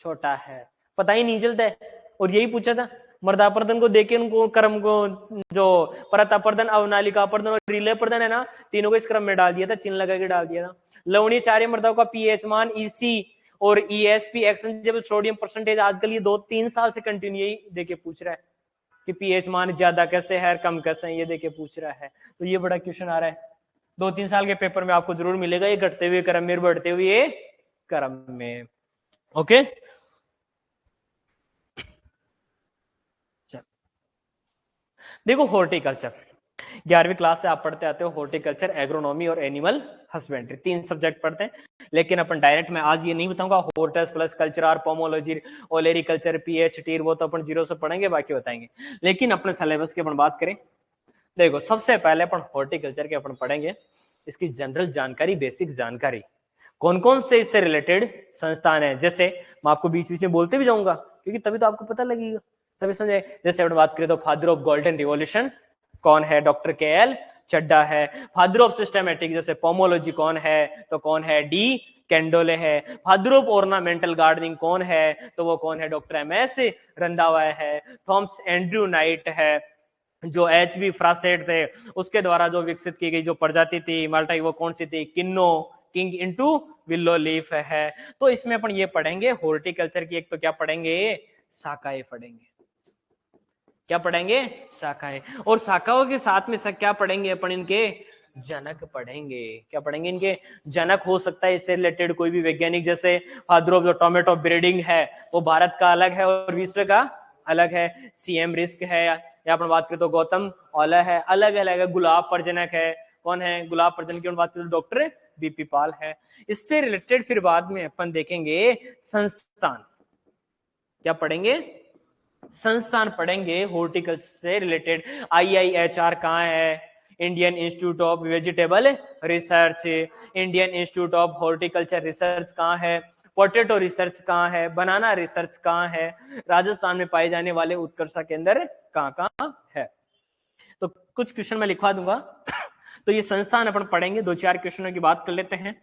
छोटा है पता ही नहीं चलता है। और यही पूछा था, मर्दापर्दन को देके उनको क्रम को, जो परतापर्दन, अवनालिका अपर्दन और रिले पर्दन है ना, तीनों को इस क्रम में डाल दिया था, चिन्ह लगा के डाल दिया था। लवणीय क्षारीय मृदाओं का पीएच मान, ईसी और ईएसपी एक्सचेंजेबल सोडियम परसेंटेज, आजकल ये 2-3 साल से कंटिन्यू यही देके पूछ रहा है कि पीएच मान ज्यादा कैसे है, कम कैसे है, ये देके पूछ रहा है। तो ये बड़ा क्वेश्चन आ रहा है 2-3 साल के पेपर में, आपको जरूर मिलेगा ये घटते हुए क्रम में, बढ़ते हुए क्रम में। ओके, देखो हॉर्टिकल्चर 11वीं क्लास से आप पढ़ते आते हो, हॉर्टिकल्चर, एग्रोनॉमी और एनिमल हस्बेंड्री, 3 सब्जेक्ट पढ़ते हैं। लेकिन अपन डायरेक्ट में आज ये नहीं बताऊंगा hortus plus culture or pomology olericulture PHT, वो तो अपन जीरो से पढ़ेंगे, बाकी बताएंगे। लेकिन अपने सिलेबस की अपन बात करें, देखो सबसे पहले अपन हॉर्टिकल्चर के अपन पढ़ेंगे इसकी जनरल जानकारी, बेसिक जानकारी, कौन कौन से इससे रिलेटेड संस्थान है। जैसे मैं आपको बीच बीच में बोलते भी जाऊंगा, क्योंकि तभी तो आपको पता लगेगा तभी समझे। जैसे अपन बात करें तो फादर ऑफ गोल्डन रिवॉल्यूशन कौन है, डॉक्टर के.एल. चड्डा है। फादर ऑफ सिस्टमेटिक जैसे पोमोलॉजी कौन है, तो कौन है, डी. कैंडोले है। फादर ऑफ ऑर्नामेंटल गार्डनिंग कौन है, तो वो कौन है, डॉक्टर एम.एस. रंधावा है। थॉमस एंड्रयू नाइट है। जो एच.बी. फ्रासेट थे उसके द्वारा जो विकसित की गई जो प्रजाति थी माल्टाई, वो कौन सी थी, kinnow king into willow leaf है। तो इसमें अपन ये पढ़ेंगे हॉर्टिकल्चर की, एक तो क्या पढ़ेंगे, शाखाएं पढ़ेंगे। क्या पढ़ेंगे, शाखाएं। और शाखाओं के साथ में क्या पढ़ेंगे अपन, इनके जनक पढ़ेंगे। क्या पढ़ेंगे, इनके जनक। हो सकता है इससे रिलेटेड कोई भी वैज्ञानिक, जैसे फादर ऑफ जो टोमेटो ब्रीडिंग है वो भारत का अलग है और विश्व का अलग है। सीएम रिस्क है, या अपन बात करें तो गौतम औला है, अलग अलग है। गुलाब प्रजनक है, कौन है, गुलाब प्रजनक की बात करें तो डॉक्टर बीपी पाल है। इससे रिलेटेड फिर बाद में अपन देखेंगे संस्थान। क्या पढ़ेंगे, संस्थान पढ़ेंगे हॉर्टिकल्चर से रिलेटेड। IIHR कहाँ है, Indian institute of vegetable research. Indian institute of horticulture research कहाँ है, पोटैटो रिसर्च कहाँ है, बनाना रिसर्च कहाँ है, राजस्थान में पाए जाने वाले उत्कर्षा केंद्र कहाँ कहाँ है। तो कुछ क्वेश्चन मैं लिखवा दूंगा। तो ये संस्थान अपन पढ़ेंगे, 2-4 क्वेश्चनों की बात कर लेते हैं।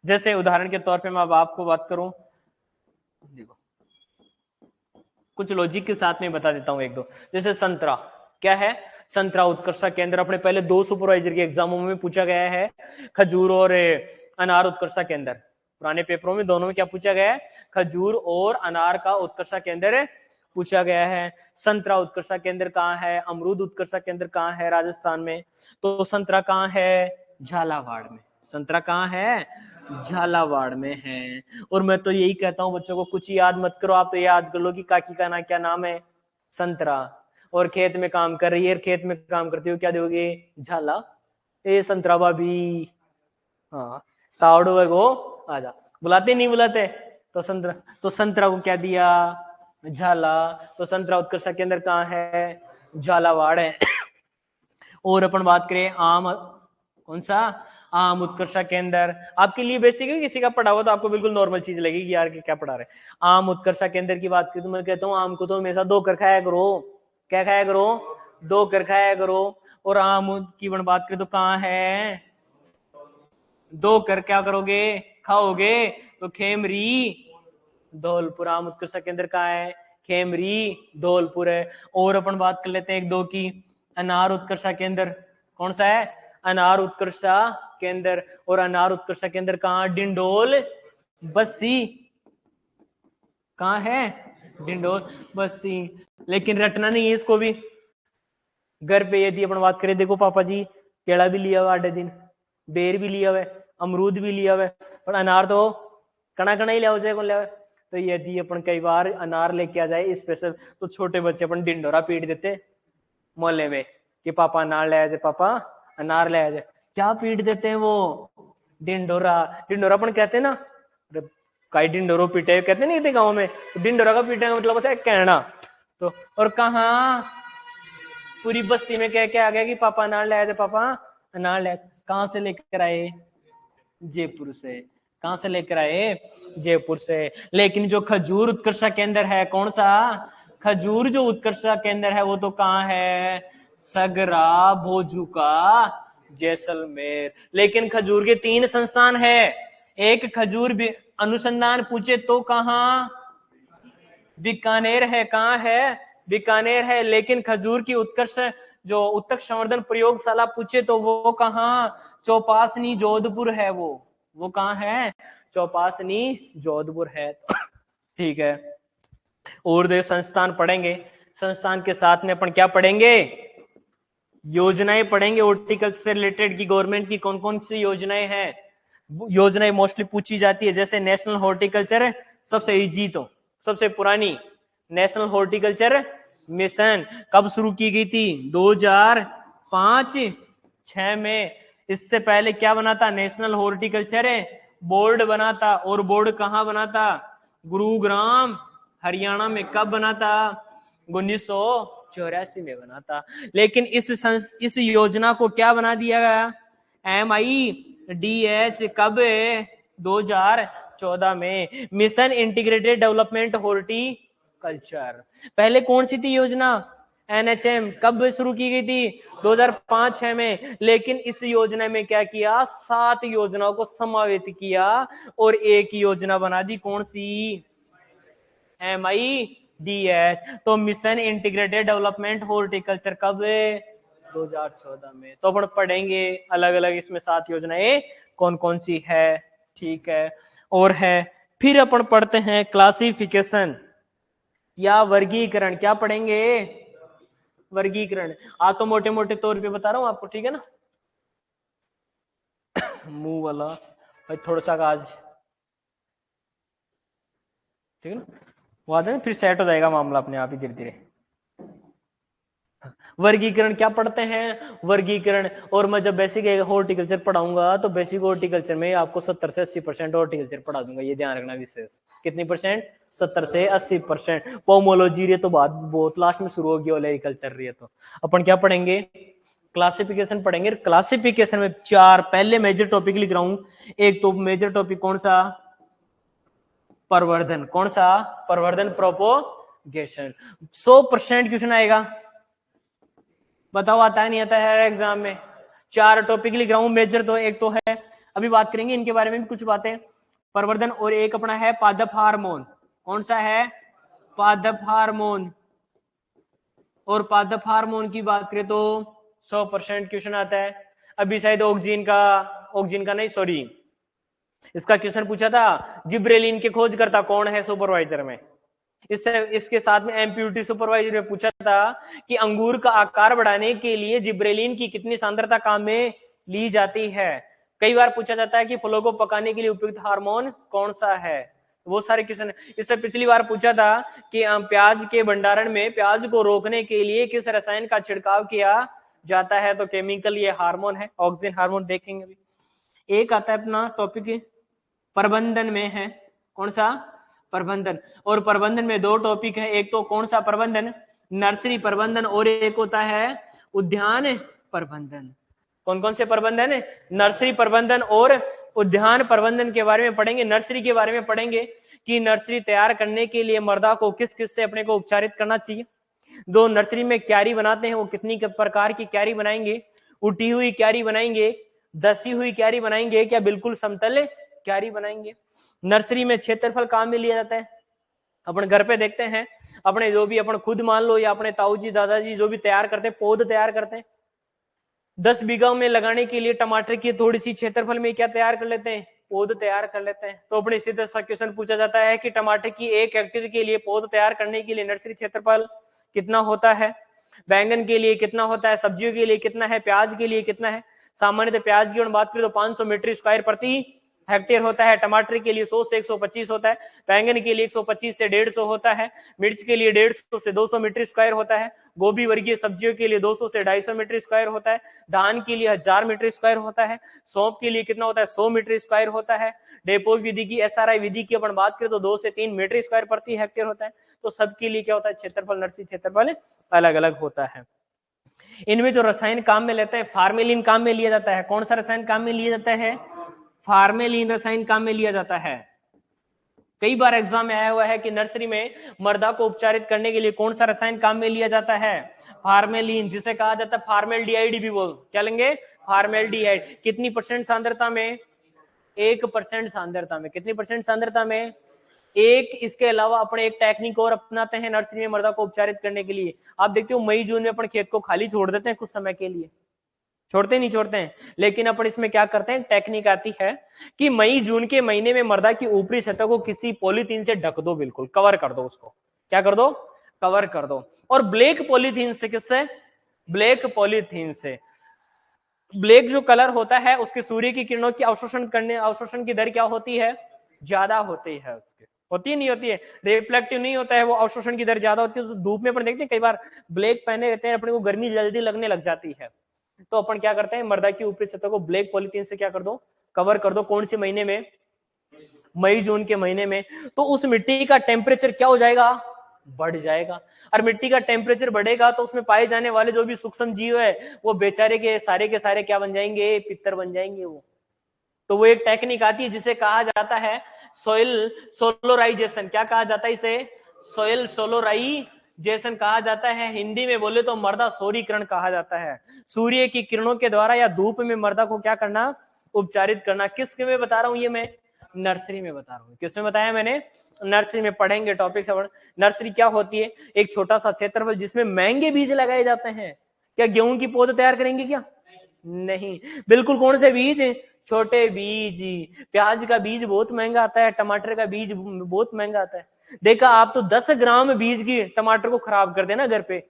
जैसे उदाहरण के तौर पे मैं अब आपको बात करूं, देखो कुछ लॉजिक के साथ में बता देता हूं एक दो। जैसे संतरा, क्या है, संतरा उत्कर्षा केंद्र अपने पहले 2 सुपरवाइजर के एग्जामों में पूछा गया है। खजूर और अनार उत्कर्षा केंद्र, पुराने पेपरों में दोनों में क्या पूछा गया है, खजूर और अनार का उत्कर्षा केंद्र पूछा गया है। संतरा उत्कर्षा केंद्र कहाँ है, अमरूद उत्कर्षा केंद्र कहाँ है, राजस्थान में। तो संतरा कहाँ है, झालावाड़ में। संतरा कहाँ है, झालावाड़ में है। और मैं तो यही कहता हूँ बच्चों को, कुछ याद मत करो, आप तो याद कर लो कि काकी का ना क्या नाम है, संतरा, और खेत में काम कर रही है, खेत में काम करते हो क्या दोगे, झाला। ए संतरा भाभी, हाँ तावड़ को आजा, बुलाते नहीं बुलाते, तो संतरा, तो संतरा को क्या दिया, झाला। तो संतरा उत्कर्षा केंद्र कहाँ है, झालावाड़ है। और अपन बात करें आम, कौन सा, आम उत्कर्षा केंद्र। आपके लिए बेसिक है, किसी का पढ़ा हुआ तो आपको बिल्कुल नॉर्मल चीज लगेगी यार कि क्या पढ़ा रहे। आम उत्कर्षा केंद्र की बात करें तो मैं कहता हूँ आम को तो हमेशा 2 कर खाया करो। क्या खाया करो, 2 कर खाया करो। और आम की बात करें तो कहाँ है, 2 कर क्या करोगे, खाओगे। तो खेमरी धौलपुर, आम उत्कर्षा केंद्र कहाँ है, खेमरी धौलपुर है। और अपन बात कर लेते हैं 1-2 की, अनार उत्कर्षा केंद्र कौन सा है, अनार उत्कर्षा केंद्र। और अनार उत्कर्षा केंद्र कहाँ, डिंडोल बस्सी, कहाँ है, डिंडोल बस्सी। लेकिन रटना नहीं है इसको भी। घर पे यदि अपन बात करें, देखो पापा जी केला भी लिया हुआ 8 दिन, बेर भी लिया हुआ, अमरूद भी लिया हुआ, पर अनार तो कणा कणा ही लिया हो, कौन लिया हुआ। तो यदि अपन कई बार अनार लेके आ जाए स्पेशल, तो छोटे बच्चे अपन डिंडोरा पीट देते मोहल्ले में कि पापा अनार ले आए, पापा अनार ले आए। क्या पीट देते हैं वो, डिंडोरा। डिंडोरा अपन कहते हैं ना, कई डिंडोरो पीटे कहते नहीं थे गाँव में, तो डिंडोरा का पीटे का मतलब होता है कहना। तो और कहा पूरी बस्ती में कह के आ गया कि पापा अनार ले आए थे, पापा अनार ले। कहां से लेकर आए, जयपुर से। कहां से लेकर आए, जयपुर से। लेकिन जो खजूर उत्कर्षा केंद्र है कौन सा, खजूर जो उत्कर्षा केंद्र है वो तो कहाँ है, सगरा, भोजुका, जैसलमेर। लेकिन खजूर के 3 संस्थान है। एक खजूर अनुसंधान पूछे तो कहाँ, बीकानेर है, कहाँ है, बीकानेर है। लेकिन खजूर की उत्कर्ष जो उत्कर्ष संवर्धन प्रयोगशाला पूछे तो वो कहाँ, चौपासनी जोधपुर है। वो कहाँ है, चौपासनी जोधपुर है। ठीक है। और दो संस्थान पढ़ेंगे, संस्थान के साथ में अपन क्या पढ़ेंगे, योजनाएं पढ़ेंगे हॉर्टिकल्चर से रिलेटेड की गवर्नमेंट की कौन कौन सी योजनाएं हैं। योजनाएं मोस्टली पूछी जाती है, जैसे नेशनल हॉर्टिकल्चर सबसे इजी, तो सबसे पुरानी नेशनल हॉर्टिकल्चर मिशन कब शुरू की गई थी, 2005-6 में। इससे पहले क्या बना था, नेशनल हॉर्टिकल्चर बोर्ड बना था। और बोर्ड कहाँ बना था, गुरुग्राम हरियाणा में। कब बना था, 1984 में बना था। लेकिन इस योजना को क्या बना दिया गया, MIDH, कब, 2014 में। Mission integrated development horticulture culture. पहले कौन सी थी योजना? NHM। कब शुरू की गई थी? 2005-6 में। लेकिन इस योजना में क्या किया? 7 योजनाओं को समावेश किया और एक योजना बना दी। कौन सी? MIDH। तो मिशन इंटीग्रेटेड डेवलपमेंट हॉर्टिकल्चर। कब? 2014 में। तो अपन पढ़ेंगे अलग अलग इसमें 7 योजनाएं कौन कौन सी है। ठीक है। और है फिर अपन पढ़ते हैं क्लासिफिकेशन या वर्गीकरण। क्या पढ़ेंगे? वर्गीकरण। आज तो मोटे मोटे तौर पे बता रहा हूं आपको, ठीक है ना। मुंह वाला भाई थोड़ा सा आज, ठीक है ना, वो आते हैं फिर सेट हो जाएगा मामला अपने आप ही धीरे धीरे। वर्गीकरण क्या पढ़ते हैं? वर्गीकरण। और मैं जब बेसिक हॉर्टिकल्चर पढ़ाऊंगा तो बेसिक हॉर्टिकल्चर में आपको 70 से 80% हॉर्टिकल्चर पढ़ा दूंगा। ये ध्यान रखना विशेष। कितनी परसेंट? 70 से 80%। पोमोलॉजी रे तो बात बहुत लास्ट में शुरू होगी, ओलेरिकल्चर रही है। तो अपन क्या पढ़ेंगे? क्लासिफिकेशन पढ़ेंगे। क्लासिफिकेशन में 4 पहले मेजर टॉपिक लिख रहा हूं। एक तो मेजर टॉपिक कौन सा? प्रवर्धन। कौन सा? प्रवर्धन, प्रोपोगेशन। 100% क्वेश्चन आएगा। बताओ आता है नहीं आता है एग्जाम में? 4 टॉपिक लिख रहा हूं मेजर। तो एक तो है, अभी बात करेंगे इनके बारे में भी कुछ बातें, प्रवर्धन। और एक अपना है पादप हार्मोन। कौन सा है? पादप हार्मोन। और पादप हार्मोन की बात करें तो 100% क्वेश्चन आता है। अभी शायद ऑक्सीजन का नहीं, सॉरी, इसका क्वेश्चन पूछा था। जिब्रेलिन के खोजकर्ता कौन है सुपरवाइजर में? इसके साथ में एमपीयूटी सुपरवाइजर में पूछा था कि अंगूर का आकार बढ़ाने के लिए जिब्रेलिन की कितनी सांद्रता काम में ली जाती है। कई बार पूछा जाता है कि फलों को पकाने के लिए उपयुक्त हार्मोन कौन सा है। वो सारे क्वेश्चन। इससे पिछली बार पूछा था कि प्याज के भंडारण में प्याज को रोकने के लिए किस रसायन का छिड़काव किया जाता है। तो केमिकल ये हार्मोन है, ऑक्सीजन हार्मोन देखेंगे अभी। एक आता है अपना टॉपिक प्रबंधन में है। कौन सा? प्रबंधन। और प्रबंधन में 2 टॉपिक है। एक तो कौन सा प्रबंधन? नर्सरी प्रबंधन। और एक होता है उद्यान प्रबंधन। कौन कौन से प्रबंधन? नर्सरी प्रबंधन और उद्यान प्रबंधन के बारे में पढ़ेंगे। नर्सरी के बारे में पढ़ेंगे कि नर्सरी तैयार करने के लिए मृदा को किस किस से अपने को उपचारित करना चाहिए। 2 नर्सरी में क्यारी बनाते हैं, वो कितनी प्रकार की क्यारी बनाएंगे? उठी हुई क्यारी बनाएंगे, दसी हुई क्यारी बनाएंगे, क्या बिल्कुल समतल क्यारी बनाएंगे। नर्सरी में क्षेत्रफल काम में लिया जाता है। अपन घर पे देखते हैं, अपने जो भी अपन खुद मान लो या अपने ताऊ जी दादाजी जो भी तैयार करते हैं, पौध तैयार करते हैं, 10 बीघा में लगाने के लिए टमाटर की थोड़ी सी क्षेत्रफल में क्या तैयार कर लेते हैं? पौध तैयार कर लेते हैं। तो अपने सीधे सा क्वेश्चन पूछा जाता है कि टमाटर की 1 हेक्टेयर के लिए पौध तैयार करने के लिए नर्सरी क्षेत्रफल कितना होता है? बैंगन के लिए कितना होता है? सब्जियों के लिए कितना है? प्याज के लिए कितना है? सामान्यतः प्याज की बात करें तो 500 मीटर स्क्वायर प्रति हेक्टेयर होता है। टमाटर के लिए 100 से 125 होता है। बैंगन के लिए 125 से 150 होता है। मिर्च के लिए 150 से 200 मीटर स्क्वायर होता है। गोभी वर्गीय सब्जियों के लिए 200 से 250 मीटर स्क्वायर होता है। धान के लिए 1000 मीटर स्क्वायर होता है। सौंफ के लिए कितना होता है? 100 मीटर स्क्वायर होता है। डेपोक विधि की, SRI विधि की अपन बात करें तो 2 से 3 मीटर स्क्वायर प्रति हेक्टेयर होता है। तो सबके लिए क्या होता है? क्षेत्रफल, नर्सरी क्षेत्रफल अलग अलग होता है। इनमें जो रसायन काम में लेते हैं, फार्मेलिन काम में लिया जाता है। कौन सा रसायन काम में लिया जाता है? फार्मेलिन रसायन काम में लिया जाता है। कई बार एग्जाम में आया हुआ है कि नर्सरी में मृदा को उपचारित करने के लिए कौन सा रसायन काम में लिया जाता है? फार्मेलिन, जिसे कहा जाता है फार्मेल्डिहाइड भी बोल, क्या लेंगे? फार्मेल्डिहाइड। कितनी परसेंट सांद्रता में? 1% सांद्रता में। कितनी परसेंट सांद्रता में? 1। इसके अलावा अपने एक टेक्निक और अपनाते हैं नर्सरी में मृदा को उपचारित करने के लिए। आप देखते हो मई जून में अपन खेत को खाली छोड़ देते हैं कुछ समय के लिए, छोड़ते नहीं छोड़ते हैं, लेकिन अपन इसमें क्या करते हैं? टेक्निक आती है कि मई जून के महीने में मृदा की ऊपरी सतह को किसी पॉलीथीन से ढक दो, बिल्कुल कवर कर दो उसको। क्या कर दो? कवर कर दो। और ब्लैक पॉलीथीन से, किससे? ब्लैक पॉलीथीन से। ब्लैक जो कलर होता है उसके सूर्य की किरणों की अवशोषण की दर क्या होती है? ज्यादा होती है उसके। होती है नहीं होती है? रिफ्लेक्टिव नहीं होता है वो, अवशोषण की दर ज्यादा होती है। तो धूप में अपन देखते हैं कई बार ब्लैक पहने रहते हैं, अपने को गर्मी जल्दी लगने लग जाती है। तो अपन क्या करते हैं? मृदा की ऊपरी सतह को ब्लैक पॉलीथीन से क्या कर दो? कवर कर दो। कौन से महीने में? मई जून के महीने में। तो उस मिट्टी का टेम्परेचर क्या हो जाएगा? बढ़ जाएगा। और मिट्टी का टेम्परेचर बढ़ेगा तो उसमें पाए जाने वाले जो भी सूक्ष्म जीव है वो बेचारे के सारे क्या बन जाएंगे? पितर बन जाएंगे वो। तो वो एक टेक्निक आती है जिसे कहा जाता है सोइल सोलराइजेशन। क्या कहा जाता है इसे? सोयल सोलोराइजेशन कहा जाता है, हिंदी में बोले तो मृदा सौरीकरण कहा जाता है। सूर्य की किरणों के द्वारा या धूप में मृदा को क्या करना, उपचारित करना। किस में बता रहा हूं ये मैं, नर्सरी में बता रहा हूँ। किसमें बताया मैंने, नर्सरी में पढ़ेंगे टॉपिक से। नर्सरी क्या होती है, एक छोटा सा क्षेत्रफल जिसमें महंगे बीज लगाए जाते हैं। क्या गेहूं की पौध तैयार करेंगे क्या, नहीं, बिल्कुल। कौन से बीज, छोटे बीज। प्याज का बीज बहुत महंगा आता है, टमाटर का बीज बहुत महंगा आता है। देखा आप तो 10 ग्राम बीज की टमाटर को खराब कर देना घर पे,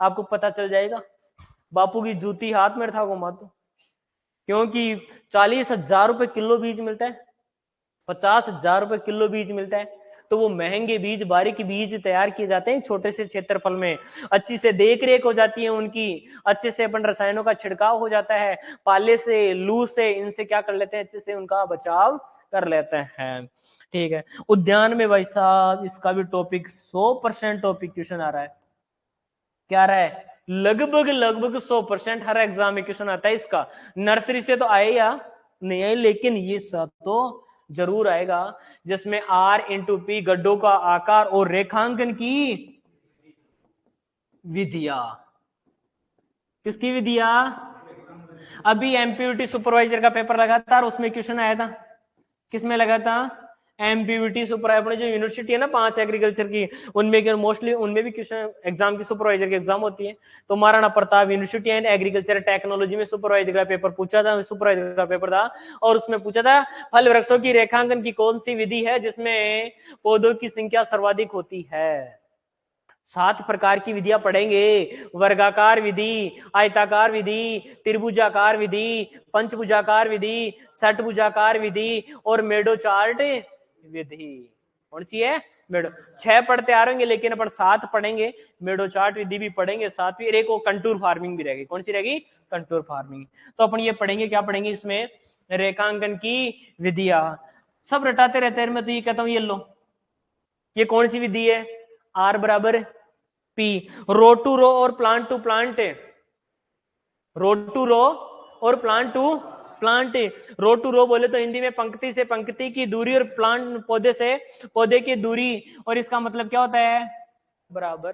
आपको पता चल जाएगा, बापू की जूती हाथ में था घुमा तो। क्योंकि 40,000 रुपए किलो बीज मिलता है, 50,000 रुपए किलो बीज मिलता है। तो वो महंगे बीज, बारीक बीज तैयार किए जाते हैं छोटे से क्षेत्रफल में। अच्छी से देख रेख हो जाती है उनकी, अच्छे से अपन रसायनों का छिड़काव हो जाता है, पाले से, लू से, इनसे क्या कर लेते हैं, अच्छे से उनका बचाव कर लेते हैं। ठीक है, उद्यान में भाई साहब इसका भी टॉपिक 100% टॉपिक क्वेश्चन आ रहा है। क्या आ रहा है, लगभग 100% हर एग्जाम में क्वेश्चन आता है इसका। नर्सरी से तो आए या नहीं आए, लेकिन ये सब तो जरूर आएगा, जिसमें R×P गड्ढों का आकार और रेखांकन की विधिया। किसकी विधिया, अभी एमपीयूटी सुपरवाइजर का पेपर लगा था और उसमें क्वेश्चन आया था। किसमें लगा था, एमपीवीटी सुपरवाइजर। जो यूनिवर्सिटी है ना 5 एग्रीकल्चर की, उनमें मोस्टली उनमें भी क्वेश्चन एग्जाम की सुपरवाइजर की एग्जाम होती है। तो Maharana Pratap university and agriculture technology में सुपरवाइजर का पेपर पूछा था, सुपरवाइजर का पेपर था। और उसमें पूछा था फल वृक्षों की रेखांकन की कौन सी विधि है जिसमें पौधों की संख्या सर्वाधिक होती है। 7 प्रकार की विधियां पढ़ेंगे, वर्गाकार विधि, आयताकार विधि, त्रिभुजाकार विधि, पंचभुजाकार विधि, षटभुजाकार विधि और मेडो चार्ट विधि। कौन सी है, मेडो। 6 पढ़ते आ रहे, लेकिन अपन 7 पढ़ेंगे। मेडो चार्ट विधि भी पढ़ेंगे, साथ भी एक वो कंटूर फार्मिंग भी रहेगी। कौन सी रहेगी, कंटूर फार्मिंग। तो अपन ये पढ़ेंगे, क्या पढ़ेंगे इसमें, रेखांकन की विधियां। सब रटाते रहते हैं, मैं तो ये कहता हूं ये लो, ये कौन सी विधि है, R/P। रो टू रो और plant to plant, row to row और plant to plant. Row to row बोले तो हिंदी में पंक्ति से पंक्ति की दूरी, और प्लांट पौधे से पौधे की दूरी, और इसका मतलब क्या होता है, बराबर।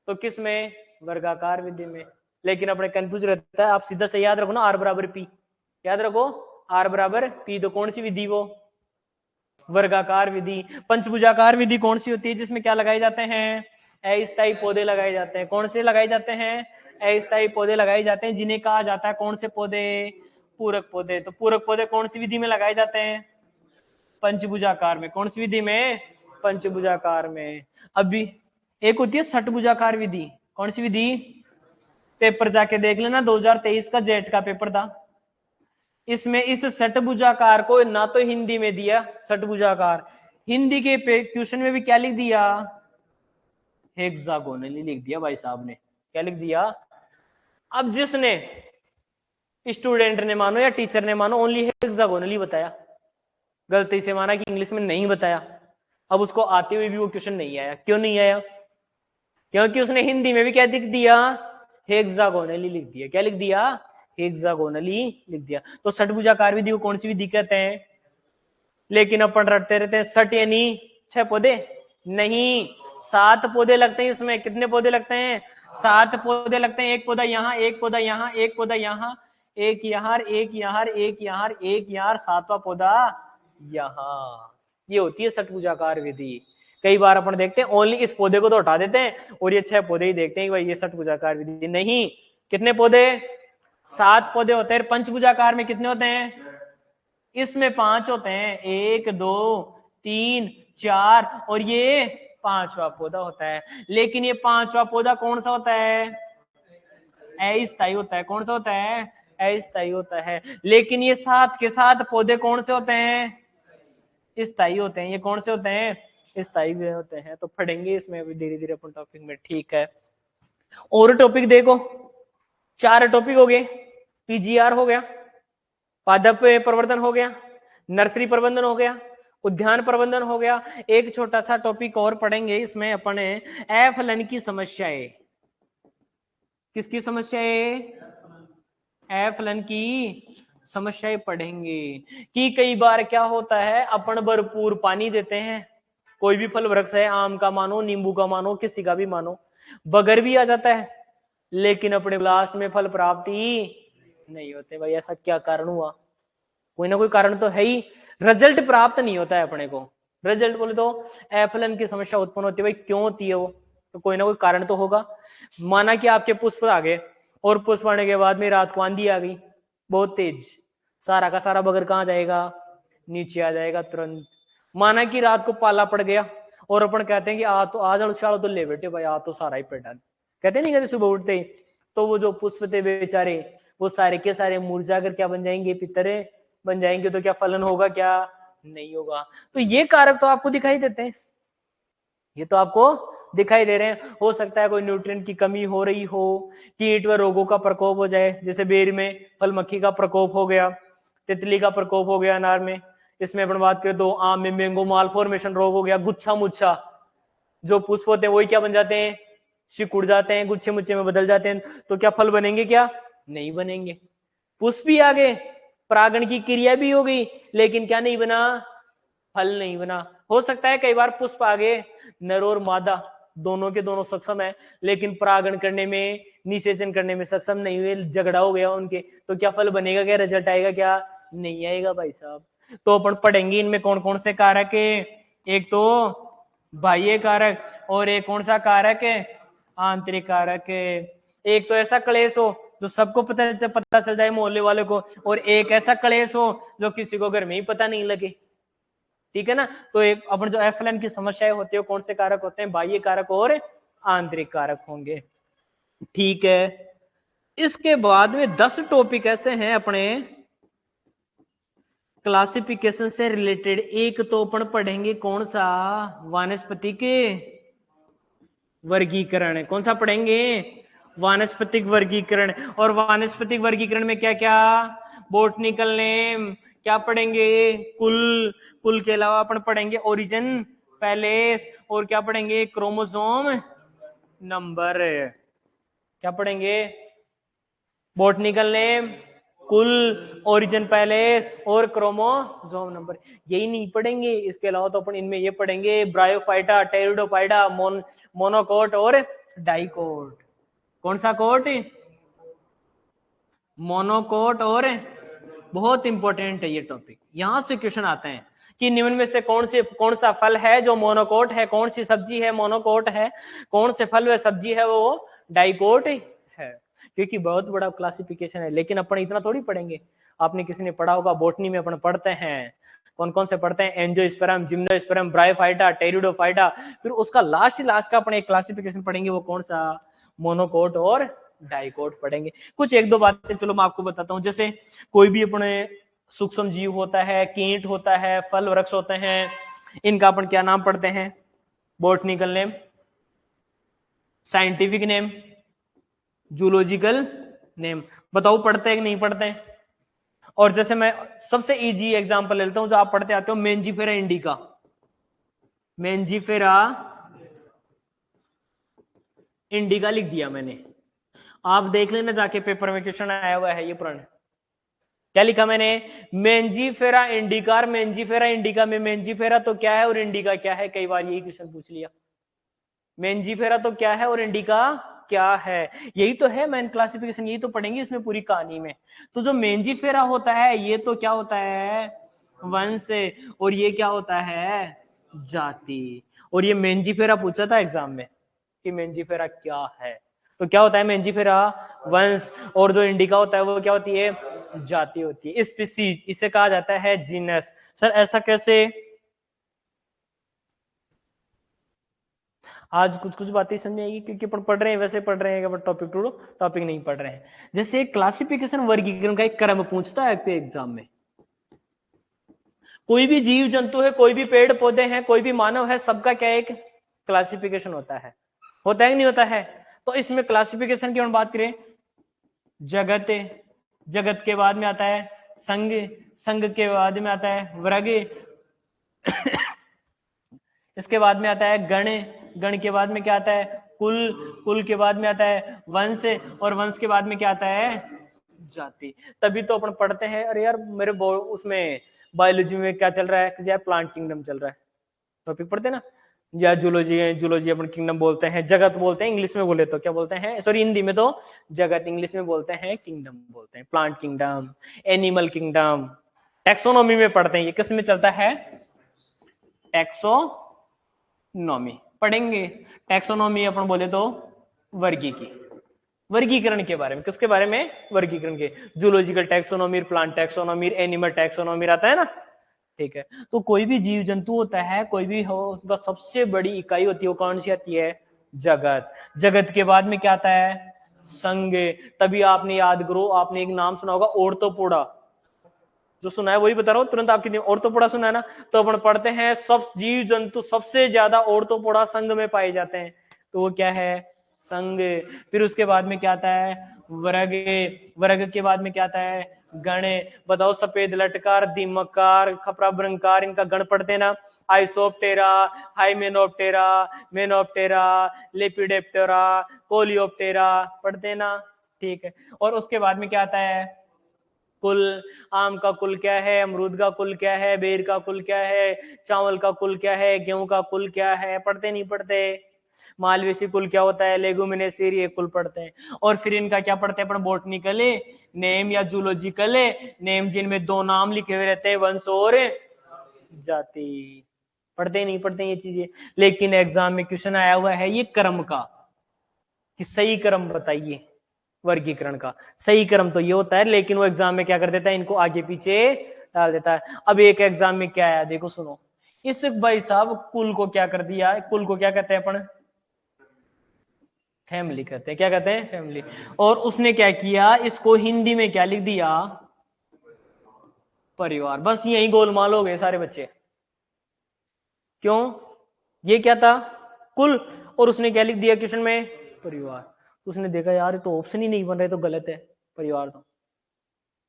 तो किस में, वर्गाकार विधि में। लेकिन अपने कंफ्यूज रहता है, आप सीधा से याद रखो ना, R/P याद रखो, R/P। तो कौन सी विधि, वो वर्गाकार विधि। पंचभुजाकार विधि कौन सी होती है, जिसमें क्या लगाए जाते हैं, अस्थायी पौधे लगाए जाते हैं। कौन से लगाए जाते हैं, अस्थायी पौधे लगाए जाते हैं, जिन्हें कहा जाता है कौन से पौधे, पूरक पौधे। तो पूरक पौधे कौन सी विधि में लगाए जाते हैं, पंचभुजाकार में। कौन सी विधि में, पंचभुजाकार में। अभी एक होती है षटभुजाकार विधि। कौन सी विधि, पेपर जाके देख लेना, 2023 का जेट का पेपर था। इसमें इस षटभुजाकार को ना तो हिंदी में दिया षटभुजाकार, हिंदी के क्वेश्चन में भी क्या लिख दिया, हेक्सागोनली लिख दिया भाई साहब ने। क्या लिख दिया, अब जिसने, स्टूडेंट ने मानो या टीचर ने मानो, ओनली हेक्सागोनली बताया, गलती से माना कि इंग्लिश में नहीं बताया। अब उसको आते हुए भी वो क्वेश्चन नहीं आया। क्यों नहीं आया, क्योंकि उसने हिंदी में भी क्या लिख दिया, हेक्सागोनली लिख दिया। क्या लिख दिया, हेक्सागोनली लिख दिया। तो षटभुजाकार विधि को कौन सी विधि कहते हैं। लेकिन अपन रटते रहते हैं, षट यानी 6 पौधे, नहीं 7 पौधे लगते हैं इसमें। कितने पौधे लगते हैं, 7 पौधे लगते हैं। एक पौधा यहाँ, एक पौधा यहाँ, एक पौधा यहाँ, एक यहाँ, एक यहाँ, एक यहाँ, एक यहाँ, 7वां पौधा यहाँ। ये होती है षटभुजाकार विधि। कई बार अपन देखते हैं ओनली इस पौधे को तो हटा देते हैं और ये 6 पौधे ही देखते हैं कि भाई ये षटभुजाकार विधि। नहीं, कितने पौधे, 7 पौधे होते हैं। पंचभुजाकार में कितने होते हैं, इसमें 5 होते हैं, 1 2 3 4, और ये 5वां पौधा होता है। लेकिन ये 5वां पौधा कौन सा होता है, अस्थायी होता है। कौन सा होता है, अस्थायी होता है। लेकिन ये 7 के 7 पौधे कौन से होते हैं, स्थायी होते हैं। ये कौन से होते हैं, स्थायी भी होते हैं। तो पढ़ेंगे इसमें धीरे धीरे अपन टॉपिक में। ठीक है, और टॉपिक देखो, 4 टॉपिक हो गए। पीजीआर हो गया, पादप प्रवर्धन हो गया, नर्सरी प्रबंधन हो गया, उद्यान प्रबंधन हो गया। एक छोटा सा टॉपिक और पढ़ेंगे इसमें अपन, एफलन की समस्याएं। किसकी समस्याएं, एफलन की समस्याएं पढ़ेंगे। कि कई बार क्या होता है, अपन भरपूर पानी देते हैं, कोई भी फल वृक्ष है, आम का मानो, नींबू का मानो, किसी का भी मानो, बगर भी आ जाता है लेकिन अपने लास्ट में फल प्राप्ति नहीं होते। भाई ऐसा क्या कारण हुआ? कोई ना कोई कारण तो है ही, रिजल्ट प्राप्त नहीं होता है अपने को। रिजल्ट बोले तो एफलन की समस्या उत्पन्न होती है। भाई क्यों होती है वो? तो कोई ना कोई कारण तो होगा। माना कि आपके पुष्प आ गए और पुष्प आने के बाद में रात को आंधी आ गई बहुत तेज, सारा का सारा बगर कहाँ जाएगा? नीचे आ जाएगा तुरंत। माना कि रात को पाला पड़ गया और अपन कहते हैं कि आ तो आज उछालो तो ले बेटे भाई, आ तो सारा ही पेट डाल, कहते नहीं कहते सुबह उठते ही, तो वो जो पुष्प थे बेचारे वो सारे के सारे मुरझा कर क्या बन जाएंगे? पितरे बन जाएंगे। तो क्या फलन होगा? क्या नहीं होगा। तो ये कारक तो आपको दिखाई देते हैं, ये तो आपको दिखाई दे रहे हैं। हो सकता है कोई न्यूट्रिएंट की कमी हो रही हो, कीट व रोगों का प्रकोप हो जाए, जैसे बेर में फल मक्खी का प्रकोप हो गया, तितली का प्रकोप हो गया अनार में। इसमें अपन बात करें तो आम में मैंगो माल फॉर्मेशन रोग हो गया, गुच्छा मुच्छा जो पुष्प होते हैं वही क्या बन जाते हैं? सिकुड़ जाते हैं, गुच्छे मुच्छे में बदल जाते हैं। तो क्या फल बनेंगे? क्या नहीं बनेंगे। पुष्प भी आ गए, परागण की क्रिया भी हो गई, लेकिन क्या नहीं बना? फल नहीं बना। हो सकता है कई बार पुष्प आ गए, नर और मादा दोनों के दोनों सक्षम है, लेकिन परागण करने में, निषेचन करने में सक्षम नहीं हुए, झगड़ा हो गया उनके, तो क्या फल बनेगा? क्या रिजल्ट आएगा? क्या नहीं आएगा भाई साहब। तो अपन पढ़ेंगे इनमें कौन कौन से कारक है। एक तो बाह्य कारक और एक कौन सा कारक है? आंतरिक कारक है। एक तो ऐसा क्लेश हो जो सबको पता चल जाए मोहल्ले वाले को, और एक ऐसा क्लेश हो जो किसी को घर में ही पता नहीं लगे। ठीक है ना। तो एक अपन जो एफएलएन की समस्याएं होती है कौन से कारक होते हैं? बाह्य कारक और आंतरिक कारक होंगे। ठीक है। इसके बाद में 10 टॉपिक ऐसे हैं अपने क्लासिफिकेशन से रिलेटेड। एक तो अपन पढ़ेंगे कौन सा? वानस्पतिक वर्गीकरण। कौन सा पढ़ेंगे? वानस्पतिक वर्गीकरण। और वानस्पतिक वर्गीकरण में क्या क्या? Botanical name. क्या पढ़ेंगे? कुल। कुल के अलावा अपन पढ़ेंगे ओरिजिन, पैलेस, और क्या पढ़ेंगे? Chromosome number. क्या पढ़ेंगे? बोटनिकल नेम, कुल, ओरिजिन, पैलेस और क्रोमोसोम नंबर। यही नहीं पढ़ेंगे, इसके अलावा तो अपन इनमें ये पढ़ेंगे ब्रायोफाइटा, टेरिडोफाइटा, मोनोकोट और डाइकोट। कौन सा कोट? मोनोकोट। और बहुत इंपॉर्टेंट है ये टॉपिक, यहां से क्वेश्चन आते हैं कि निम्न में से कौन सा फल है जो मोनोकोट है, कौन सी सब्जी है मोनोकोट है, कौन से फल व सब्जी है वो डाइकोट है। क्योंकि बहुत बड़ा क्लासिफिकेशन है, लेकिन अपन इतना थोड़ी पढ़ेंगे। आपने किसी ने पढ़ा होगा बोटनी में अपन पढ़ते हैं, कौन कौन से पढ़ते हैं? एंजियोस्पर्म, जिम्नोस्पर्म, ब्रायोफाइटा, टेरिडोफाइटा, फिर उसका लास्ट का अपन एक क्लासिफिकेशन पढ़ेंगे, वो कौन सा? मोनोकोट और डाइकोट पढ़ेंगे। कुछ एक दो बातें चलो मैं आपको बताता हूं। जैसे कोई भी अपने सूक्ष्म जीव होता है, कीट होता है, फल वृक्ष होते हैं, इनका अपन क्या नाम पढ़ते हैं? Botanical name, scientific name, zoological name. बताओ पढ़ते हैं कि नहीं पढ़ते हैं? और जैसे मैं सबसे इजी एग्जांपल लेता हूं जो आप पढ़ते आते हो, मेंजीफेरा इंडिका। मेंजीफेरा इंडिका लिख दिया मैंने, आप देख लेना जाके पेपर में क्वेश्चन आया हुआ है ये पुराना। क्या लिखा मैंने? Mangifera indica. मेंजीफेरा इंडिका में मेंजीफेरा तो क्या है और इंडिका क्या है? कई बार यही क्वेश्चन पूछ लिया। मेंजीफेरा तो क्या है और इंडिका क्या है? यही तो है मेन क्लासिफिकेशन, यही तो पढ़ेंगे इसमें पूरी कहानी में। तो जो मेंजीफेरा होता है ये तो क्या होता है? वंश। और ये क्या होता है? जाति। और ये मेंजीफेरा पूछा था एग्जाम में कि मेंजीफेरा क्या है। तो क्या होता है मेंजीफेरा? वंश। और जो इंडिका होता है वो क्या होती है? जाति होती है, स्पीसीज। इसे कहा जाता है जीनस। सर ऐसा कैसे? आज कुछ कुछ बातें समझ आएगी क्योंकि अपन पढ़ रहे हैं, वैसे पढ़ रहे हैं, टॉपिक टू टॉपिक नहीं पढ़ रहे हैं। जैसे क्लासिफिकेशन वर्गीकरण का एक क्रम पूछता है एग्जाम में। कोई भी जीव जंतु है, कोई भी पेड़ पौधे हैं, कोई भी मानव है, सबका क्या एक क्लासिफिकेशन होता है कि नहीं होता है? तो इसमें क्लासिफिकेशन की हम बात करें, जगत, जगत के बाद में आता है संघ, संघ के बाद में आता है वर्ग, इसके बाद में आता है गण, गण के बाद में क्या आता है? कुल, कुल के बाद में आता है वंश, और वंश के बाद में क्या आता है? जाति। तभी तो अपन पढ़ते हैं, अरे यार मेरे उसमें बायोलॉजी में क्या चल रहा है? प्लांट किंगडम चल रहा है। टॉपिक पढ़ते ना, या जूलॉजी है, जूलॉजी अपन किंगडम बोलते हैं, जगत बोलते हैं इंग्लिश में बोले तो क्या बोलते हैं, सॉरी हिंदी में तो जगत, इंग्लिश में बोलते हैं किंगडम बोलते हैं, plant kingdom, animal kingdom. Taxonomy में पढ़ते हैं, ये किस में चलता है, टैक्सोनॉमी पढ़ेंगे। टैक्सोनॉमी अपन बोले तो वर्गीकरण के बारे में, किसके बारे में, वर्गीकरण के, zoological taxonomy, plant taxonomy, animal taxonomy आता है ना, ठीक है। तो कोई भी जीव जंतु होता है, कोई भी हो, उसका सबसे बड़ी इकाई होती है, वो कौन सी आती है, जगत। जगत के बाद में क्या आता है, संघ। तभी आपने याद करो, आपने एक नाम सुना होगा ऑर्थोपोडा, जो सुना है वही बता रहा हूं तुरंत आपकी, ऑर्थोपोडा सुना है ना, तो अपन पढ़ते हैं सब जीव जंतु सबसे ज्यादा ऑर्थोपोडा संघ में पाए जाते हैं, तो वो क्या है, संघ। फिर उसके बाद में क्या आता है, वर्ग। वर्ग के बाद में क्या आता है, गण। बताओ, सफेद लटकार, दीमककार, खपरा ब्रंकार, इनका गण पढ़ते ना, आइसोप्टेरा, हाइमेनोप्टेरा, मेनोप्टेरा, लेपिडेप्टेरा, कोलियोप्टेरा पढ़ते ना, ठीक है। और उसके बाद में क्या आता है, कुल। आम का कुल क्या है, अमरूद का कुल क्या है, बेर का कुल क्या है, चावल का कुल क्या है, गेहूं का कुल क्या है, पढ़ते नहीं पढ़ते। मालवेसी कुल क्या होता है, लेगुमिनेसी, ये कुल पढ़ते हैं। और फिर इनका क्या पढ़ते हैं अपन, बॉटनिकल नेम या जूलॉजिकल नेम, जिनमें दो नाम लिखे हुए रहते हैं, वंश और जाति। पढ़ते नहीं पढ़ते ये चीजें, लेकिन एग्जाम में क्वेश्चन आया हुआ है ये क्रम का, कि सही क्रम बताइए वर्गीकरण का। सही क्रम तो ये होता है, लेकिन वो एग्जाम में क्या कर देता है, इनको आगे पीछे डाल देता है। अब एक एग्जाम में क्या आया देखो, सुनो। इस भाई साहब कुल को क्या कर दिया, कुल को क्या कहते हैं अपन, फैमिली कहते हैं, क्या कहते हैं, फैमिली। और उसने क्या किया, इसको हिंदी में क्या लिख दिया, परिवार। बस यही गोलमाल हो गए सारे बच्चे। क्यों, ये क्या था, कुल, और उसने क्या लिख दिया क्वेश्चन में, परिवार। उसने देखा यार तो ऑप्शन ही नहीं बन रहे, तो गलत है परिवार तो।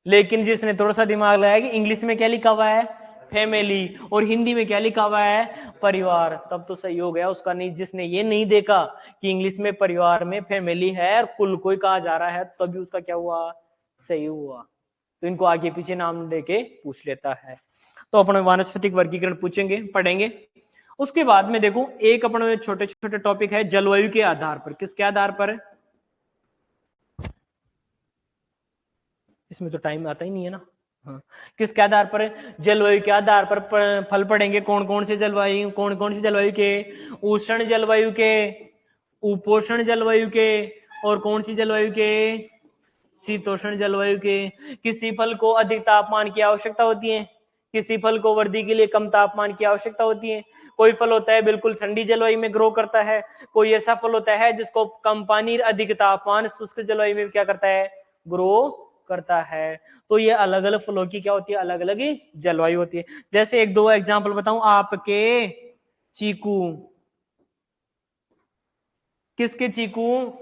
लेकिन जिसने थोड़ा सा दिमाग लगाया कि इंग्लिश में क्या लिखा हुआ है, फैमिली, और हिंदी में क्या लिखा हुआ है, परिवार, तब तो सही हो गया उसका। नहीं, जिसने ये नहीं देखा कि इंग्लिश में परिवार में फैमिली है और कुल को ही कहा जा रहा है, तभी उसका क्या हुआ, सही हुआ। तो इनको आगे पीछे नाम देके पूछ लेता है। तो अपन वानस्पतिक वर्गीकरण पूछेंगे, पढ़ेंगे। उसके बाद में देखो, एक अपन छोटे छोटे टॉपिक है जलवायु के आधार पर। किसके आधार पर, इसमें तो टाइम आता ही नहीं है ना। हाँ, किसके आधार पर, जलवायु के आधार पर फल पढ़ेंगे। कौन कौन से जलवायु, कौन कौन सी जलवायु के, उष्ण जलवायु के, उपोष्ण जलवायु के, और कौन सी जलवायु के, शीतोष्ण जलवायु के। किसी फल को अधिक तापमान की आवश्यकता होती है, किसी फल को वृद्धि के लिए कम तापमान की आवश्यकता होती है। कोई फल होता है बिल्कुल ठंडी जलवायु में ग्रो करता है, कोई ऐसा फल होता है जिसको कम पानी अधिक तापमान शुष्क जलवायु में क्या करता है, ग्रो करता है। तो ये अलग अलग फलों की क्या होती है, अलग अलग जलवायु होती है। जैसे एक दो एग्जांपल बताऊं, आपके चीकू, किसके चीकू,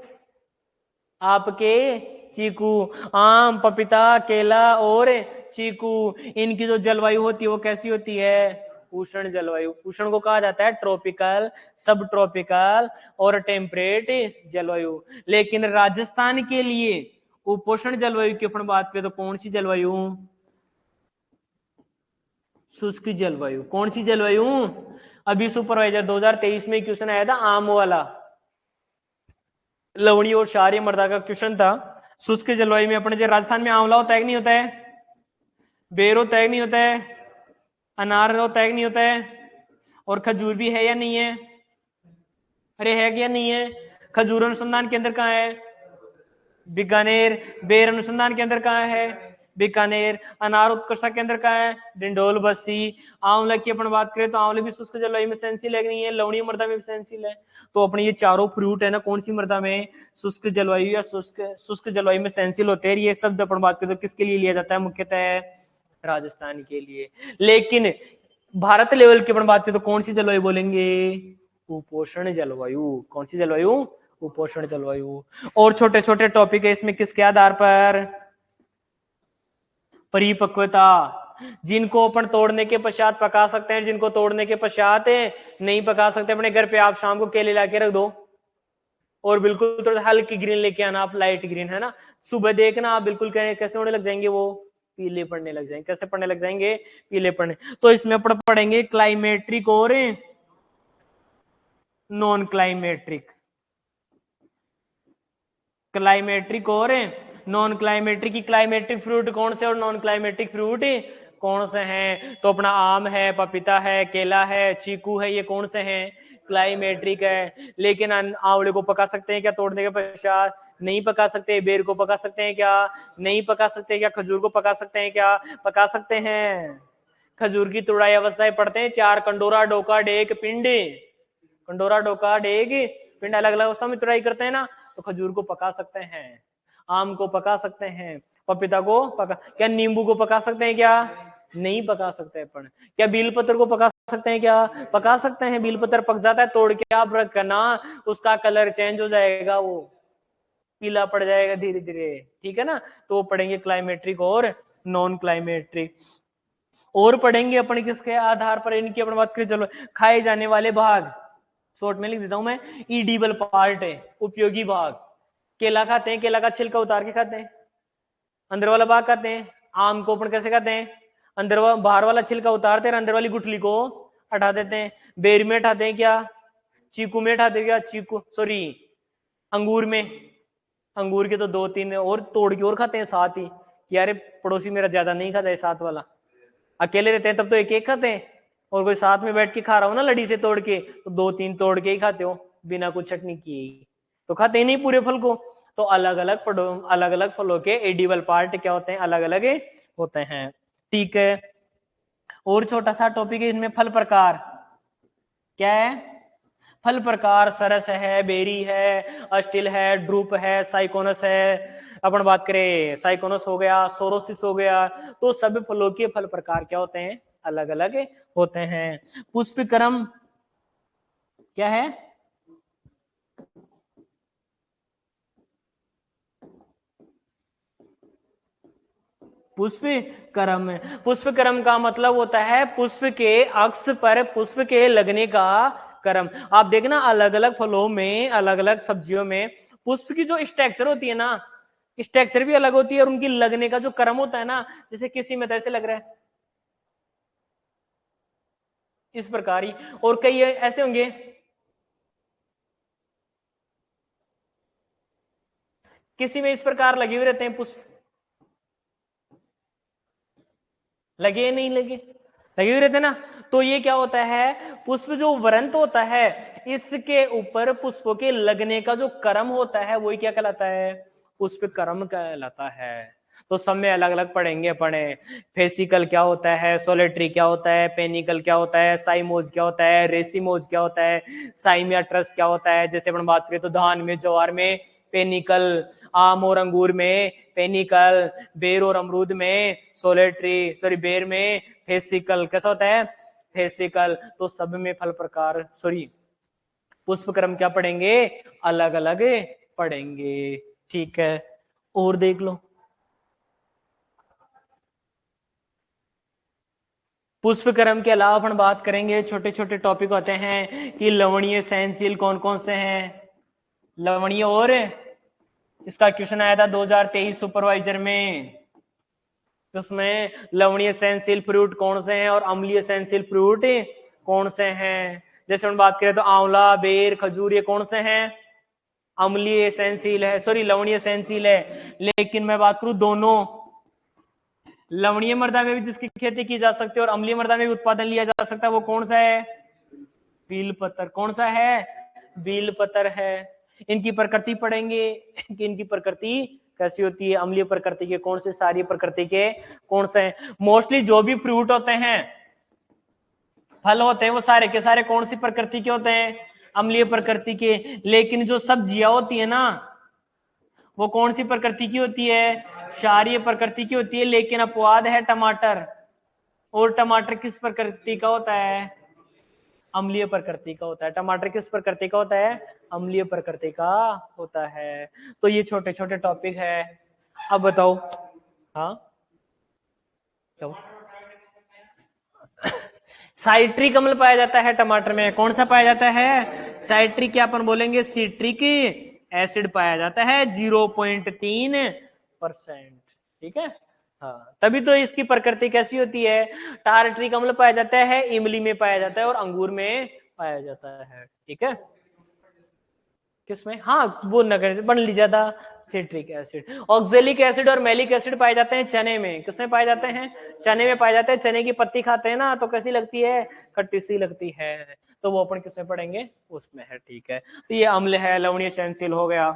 आपके चीकू, आम, पपीता, केला और चीकू, इनकी जो जलवायु होती है वो कैसी होती है, उष्ण जलवायु। उष्ण को कहा जाता है ट्रॉपिकल, सब ट्रॉपिकल और टेम्परेट जलवायु। लेकिन राजस्थान के लिए उपोष्ण जलवायु की अपन बात करें तो कौन सी जलवायु, शुष्क जलवायु। कौन सी जलवायु, अभी सुपरवाइजर 2023 में क्वेश्चन आया था आम वाला, लवणी और क्षारीय मृदा का क्वेश्चन था। शुष्क जलवायु में अपने जो राजस्थान में आंवला होता है कि नहीं होता है, बेर होता है कि नहीं होता है, अनार होता है कि नहीं होता है, और खजूर भी है या नहीं है, अरे है क्या नहीं है। खजूर अनुसंधान केंद्र कहाँ है, बीकानेर। बेर अनुसंधान केंद्र कहाँ है, बीकानेर। अनार उत्कर्षा केंद्र कहाँ है, डिंडोल बस्सी। आंवला की अपन बात करें तो आंवले भी शुष्क जलवायु में सेंसिल है नहीं है, लवणीय मृदा में भी सेंसिल है। तो अपने ये चारों फ्रूट है ना, कौन सी मृदा में, शुष्क जलवायु या शुष्क जलवायु में सेंसिल होते हैं। ये शब्द अपन बात करें तो किसके लिए लिया जाता है, मुख्यतः राजस्थान के लिए। लेकिन भारत लेवल की अपन बात करें तो कौन सी जलवायु बोलेंगे, उपोष्ण जलवायु। कौन सी जलवायु, उपोष्ण जलवायु। और छोटे छोटे टॉपिक है इसमें, किसके आधार पर, परिपक्वता, जिनको अपन तोड़ने के पश्चात पका सकते हैं, जिनको तोड़ने के पश्चात नहीं पका सकते। अपने घर पे आप शाम को केले लाके रख दो और बिल्कुल थोड़ा हल्की ग्रीन लेके आना, आप लाइट ग्रीन है ना, सुबह देखना आप बिल्कुल कैसे होने लग जाएंगे, वो पीले पड़ने लग जाएंगे। कैसे पड़ने लग जाएंगे, पीले पड़ने। तो इसमें अपन पढ़ेंगे क्लाइमेट्रिक और नॉन क्लाइमेट्रिक, क्लाइमेट्रिक और नॉन क्लाइमेट्रिक की क्लाइमेट्रिक फ्रूट कौन से और नॉन क्लाइमेट्रिक फ्रूट कौन से हैं? तो अपना आम है, पपीता है, केला है, चीकू है, ये कौन से हैं? क्लाइमेट्रिक है। लेकिन आंवले को पका सकते हैं क्या तोड़ने के पश्चात? नहीं पका सकते। बेर को पका सकते हैं क्या? नहीं पका सकते। क्या खजूर को पका सकते हैं क्या? पका सकते हैं। खजूर की तुड़ाई अवस्थाएं पढ़ते हैं चार, कंडोरा, डोका, डेक, पिंड। कंडोरा, डोका, डेग, पिंड अलग अलग अवस्था में तुड़ाई करते हैं ना, तो खजूर को पका सकते हैं, आम को पका सकते हैं, पपीता को पका, क्या नींबू को पका सकते हैं क्या? नहीं पका सकते अपन। क्या बेलपत्र को पका सकते हैं क्या? पका सकते हैं। बेलपत्र पक जाता है, तोड़ के आप रखना, उसका कलर चेंज हो जाएगा, वो पीला पड़ जाएगा धीरे धीरे, ठीक है ना। तो वो पढ़ेंगे क्लाइमेट्रिक और नॉन क्लाइमेट्रिक। और पढ़ेंगे अपन किसके आधार पर इनकी अपन बात करें, चलो खाए जाने वाले भाग शॉर्ट में लिख देता हूं मैं, ईडिबल पार्ट है, उपयोगी भाग। केला खाते हैं, केला का छिलका उतार के खाते हैं, अंदर वाला भाग खाते हैं। आम को अपन कैसे खाते हैं? अंदर बाहर वाला छिलका उतारते हैं, अंदर वाली गुठली को हटा देते हैं। बेर में हटाते हैं क्या? चीकू में हटाते हैं क्या? चीकू सॉरी अंगूर में, अंगूर के तो दो तीन और तोड़ के और खाते हैं साथ ही। यार पड़ोसी मेरा ज्यादा नहीं खाता है साथ वाला, अकेले रहते हैं तब तो एक एक खाते हैं, और कोई साथ में बैठ के खा रहा हो ना लड़ी से तोड़ के, तो दो तीन तोड़ के ही खाते हो बिना कुछ चटनी किए, तो खाते ही नहीं पूरे फल को। तो अलग अलग फलों के एडिबल पार्ट क्या होते हैं? अलग अलग होते हैं, ठीक है। और छोटा सा टॉपिक है इनमें, फल प्रकार क्या है? फल प्रकार सरस है, बेरी है, अस्टिल है, ड्रूप है, साइकोनस है। अपन बात करें साइकोनस हो गया, सोरोसिस हो गया, तो सब फलों के फल प्रकार क्या होते हैं? अलग अलग होते हैं। पुष्प क्रम क्या है? पुष्प क्रम, पुष्प क्रम का मतलब होता है पुष्प के अक्ष पर पुष्प के लगने का क्रम। आप देखना अलग अलग फलों में, अलग अलग सब्जियों में पुष्प की जो स्ट्रक्चर होती है ना, स्ट्रक्चर भी अलग होती है, और उनकी लगने का जो क्रम होता है ना, जैसे किसी में तो ऐसे लग रहा है इस प्रकार ही, और कई ऐसे होंगे किसी में इस प्रकार लगे हुए रहते हैं पुष्प, लगे नहीं लगे, लगे हुए रहते ना। तो ये क्या होता है? पुष्प जो वृंत होता है, इसके ऊपर पुष्पों के लगने का जो क्रम होता है वही क्या कहलाता है? पुष्प क्रम कहलाता है। तो सब में अलग अलग पढ़ेंगे पढ़े, फेसिकल क्या होता है, सोलेट्री क्या होता है, पेनिकल क्या होता है, साइमोज क्या होता है, रेसिमोज क्या होता है, साइमियाट्रस क्या होता है। जैसे अपन बात करें तो धान में, ज्वार में पेनिकल, आम और अंगूर में पेनिकल, बेर और अमरूद में सोलेट्री, सॉरी बेर में फेसिकल, कैसा होता है? फेसिकल। तो सब में फल प्रकार सॉरी पुष्प क्रम क्या पढ़ेंगे? अलग अलग पढ़ेंगे, ठीक है। और देख लो पुष्प क्रम के अलावा अपन बात करेंगे, छोटे छोटे टॉपिक होते हैं कि लवणीय सहनशील कौन कौन से हैं। लवणीय, और इसका क्वेश्चन आया था 2023 सुपरवाइजर में, उसमें लवणीय सहनशील फ्रूट कौन से हैं और अम्लीय सहनशील फ्रूट कौन से हैं। जैसे हम बात करें तो आंवला, बेर, खजूर, ये कौन से हैं? अम्लीय सहनशील है, सॉरी लवणीय सहनशील है। लेकिन मैं बात करूं दोनों, लवणीय मृदा में भी जिसकी खेती की जा सकती है और अम्लीय मृदा में भी उत्पादन लिया जा सकता है, वो कौन सा है? बीलपत्र। कौन सा है? बीलपत्र है। इनकी प्रकृति पढ़ेंगे कि इनकी प्रकृति कैसी होती है, अम्लीय प्रकृति के कौन से, सारी प्रकृति के कौन से। मोस्टली जो भी फ्रूट होते हैं, फल होते हैं, वो सारे के सारे कौन सी प्रकृति के होते हैं? अम्लीय प्रकृति के। लेकिन जो सब्जियां होती है ना, वो कौन सी प्रकृति की होती है? क्षारीय प्रकृति की होती है। लेकिन अपवाद है टमाटर, और टमाटर किस प्रकृति का होता है? अम्लीय प्रकृति का होता है। टमाटर किस प्रकृति का होता है? अम्लीय प्रकृति का होता है। तो ये छोटे छोटे टॉपिक है। अब बताओ, हाँ क्या? साइट्रिक अम्ल पाया जाता है टमाटर में। कौन सा पाया जाता है? साइट्रिक, क्या अपन बोलेंगे सिट्रिक एसिड पाया जाता है 0.3%, ठीक है। हाँ, तभी तो इसकी प्रकृति कैसी होती है? टार्ट्रिक अम्ल पाया जाता है, इमली में पाया जाता है और अंगूर में पाया जाता है, ठीक है। किसमें? हाँ, वो नगर बन ली ज्यादा सिट्रिक एसिड। ऑक्जेलिक एसिड और मैलिक एसिड पाए जाते हैं चने में। किसमें पाए जाते हैं? चने में पाए जाते हैं। चने की पत्ती खाते हैं ना, तो कैसी लगती है? खट्टी सी लगती है। तो वो अपन किसमें पढ़ेंगे? उसमें है। ठीक है, तो ये अम्ल है, लवणीय सहनशील हो गया,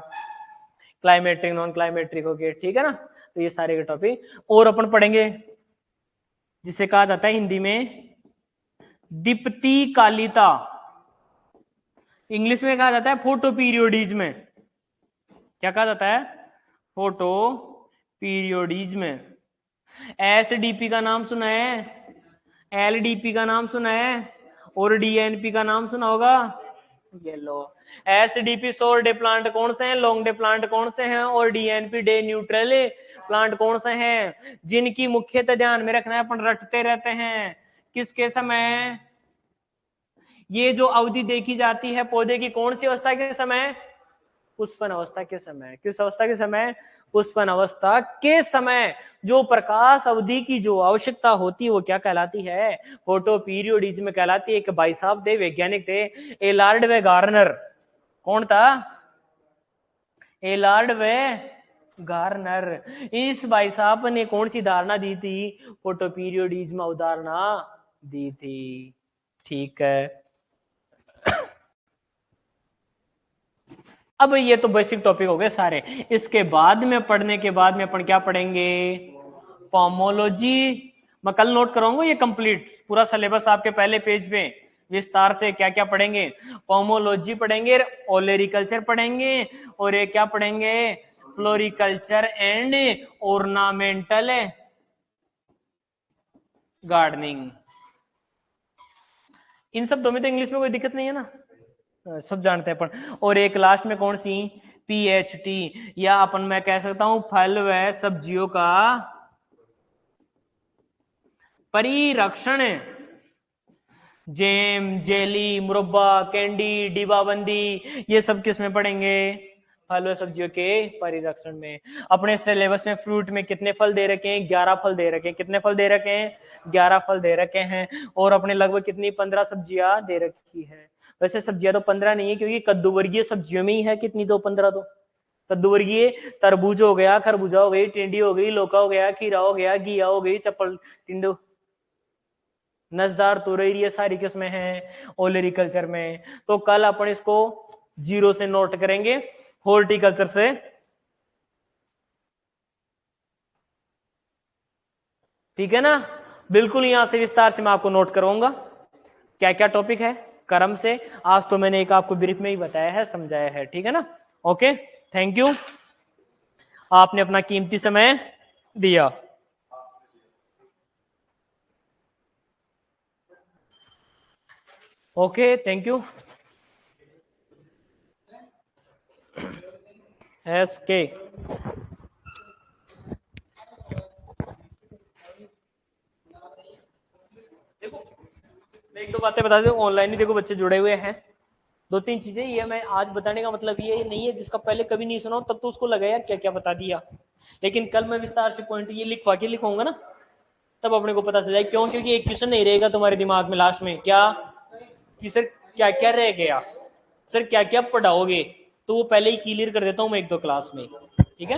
क्लाइमेट्रिक नॉन क्लाइमेट्रिक हो गया। ठीक है ना, तो ये सारे के टॉपिक और अपन पढ़ेंगे जिसे कहा जाता है हिंदी में दीप्ति कालिता। इंग्लिश में कहा जाता है फोटो पीरियोडिज्म। क्या कहा जाता है? Photo periodism. एसडीपी का नाम सुना है? एलडीपी का नाम सुना है? और डीएनपी का नाम सुना होगा? ये लो, एसडीपी शॉर्ट डे प्लांट कौन से हैं, लॉन्ग डे प्लांट कौन से हैं, और डीएनपी डे न्यूट्रल प्लांट कौन से हैं, जिनकी मुख्यतः ध्यान में रखना है, अपन रटते रहते हैं। किसके समय ये जो अवधि देखी जाती है पौधे की, कौन सी अवस्था के समय? पुष्पन अवस्था के समय। किस अवस्था के समय? पुष्पन अवस्था के समय जो प्रकाश अवधि की जो आवश्यकता होती है वो क्या कहलाती है? फोटो पीरियोडिज्म कहलाती है। एक भाई साहब थे, वैज्ञानिक थे, एलार्ड वे गार्नर। कौन था? एलार्ड वे गार्नर। इस भाई साहब ने कौन सी धारणा दी थी? फोटो पीरियोडिज्म अवधारणा दी थी। ठीक है, अब ये तो बेसिक टॉपिक हो गए सारे। इसके बाद में पढ़ने के बाद में अपन क्या पढ़ेंगे? पोमोलॉजी। मैं कल नोट कराऊंगा ये कंप्लीट पूरा सिलेबस आपके पहले पेज पे विस्तार से क्या क्या पढ़ेंगे। पोमोलॉजी पढ़ेंगे, ओलेरिकल्चर पढ़ेंगे, और ये क्या पढ़ेंगे? Floriculture and ornamental gardening. इन सब दो में तो इंग्लिश में कोई दिक्कत नहीं है ना, सब जानते हैं अपन। और एक लास्ट में कौन सी? पीएचटी, या अपन मैं कह सकता हूं फल व सब्जियों का परिरक्षण। जेम, जेली, मुरब्बा, कैंडी, डिब्बाबंदी, ये सब किस में पढ़ेंगे? फल व सब्जियों के परिरक्षण में। अपने सिलेबस में फ्रूट में कितने फल दे रखे हैं? 11 फल दे रखे हैं। कितने फल दे रखे हैं? 11 फल दे रखे हैं। और अपने लगभग कितनी 15 सब्जियां दे रखी है। वैसे सब्जियां तो 15 नहीं है, क्योंकि कद्दू वर्गीय सब्जियों में ही है कितनी, तो 15 तो कद्दू वर्गीय तरबूज हो गया, खरबूजा हो गई, टिंडी हो गई, लौका हो गया, खीरा हो गया, घिया हो गई, चप्पल टिंडो, नजदार, तुरई, ये सारी किस्में हैं ओलेरिकल्चर में। तो कल अपन इसको 0 से नोट करेंगे, हॉर्टिकल्चर से। ठीक है ना, बिल्कुल यहां से विस्तार से मैं आपको नोट करूंगा क्या क्या टॉपिक है क्रम से। आज तो मैंने एक आपको ब्रीफ में ही बताया है, समझाया है। ठीक है ना, ओके, थैंक यू, आपने अपना कीमती समय दिया। Okay, thank you. एसके देखो, मैं एक दो बातें बता दूं, ऑनलाइन ही देखो बच्चे जुड़े हुए हैं। 2-3 चीजें ये मैं आज बताने का मतलब ये नहीं है जिसका पहले कभी नहीं सुना तब तो उसको लगा यार क्या क्या बता दिया, लेकिन कल मैं विस्तार से पॉइंट ये लिखवा के लिखूंगा ना, तब अपने को पता चल जाए। क्यों? क्योंकि एक क्वेश्चन नहीं रहेगा तुम्हारे दिमाग में लास्ट में, क्या कि सर क्या क्या रह गया, सर क्या क्या पढ़ाओगे, तो वो पहले ही क्लियर कर देता हूँ मैं 1-2 क्लास में। ठीक है।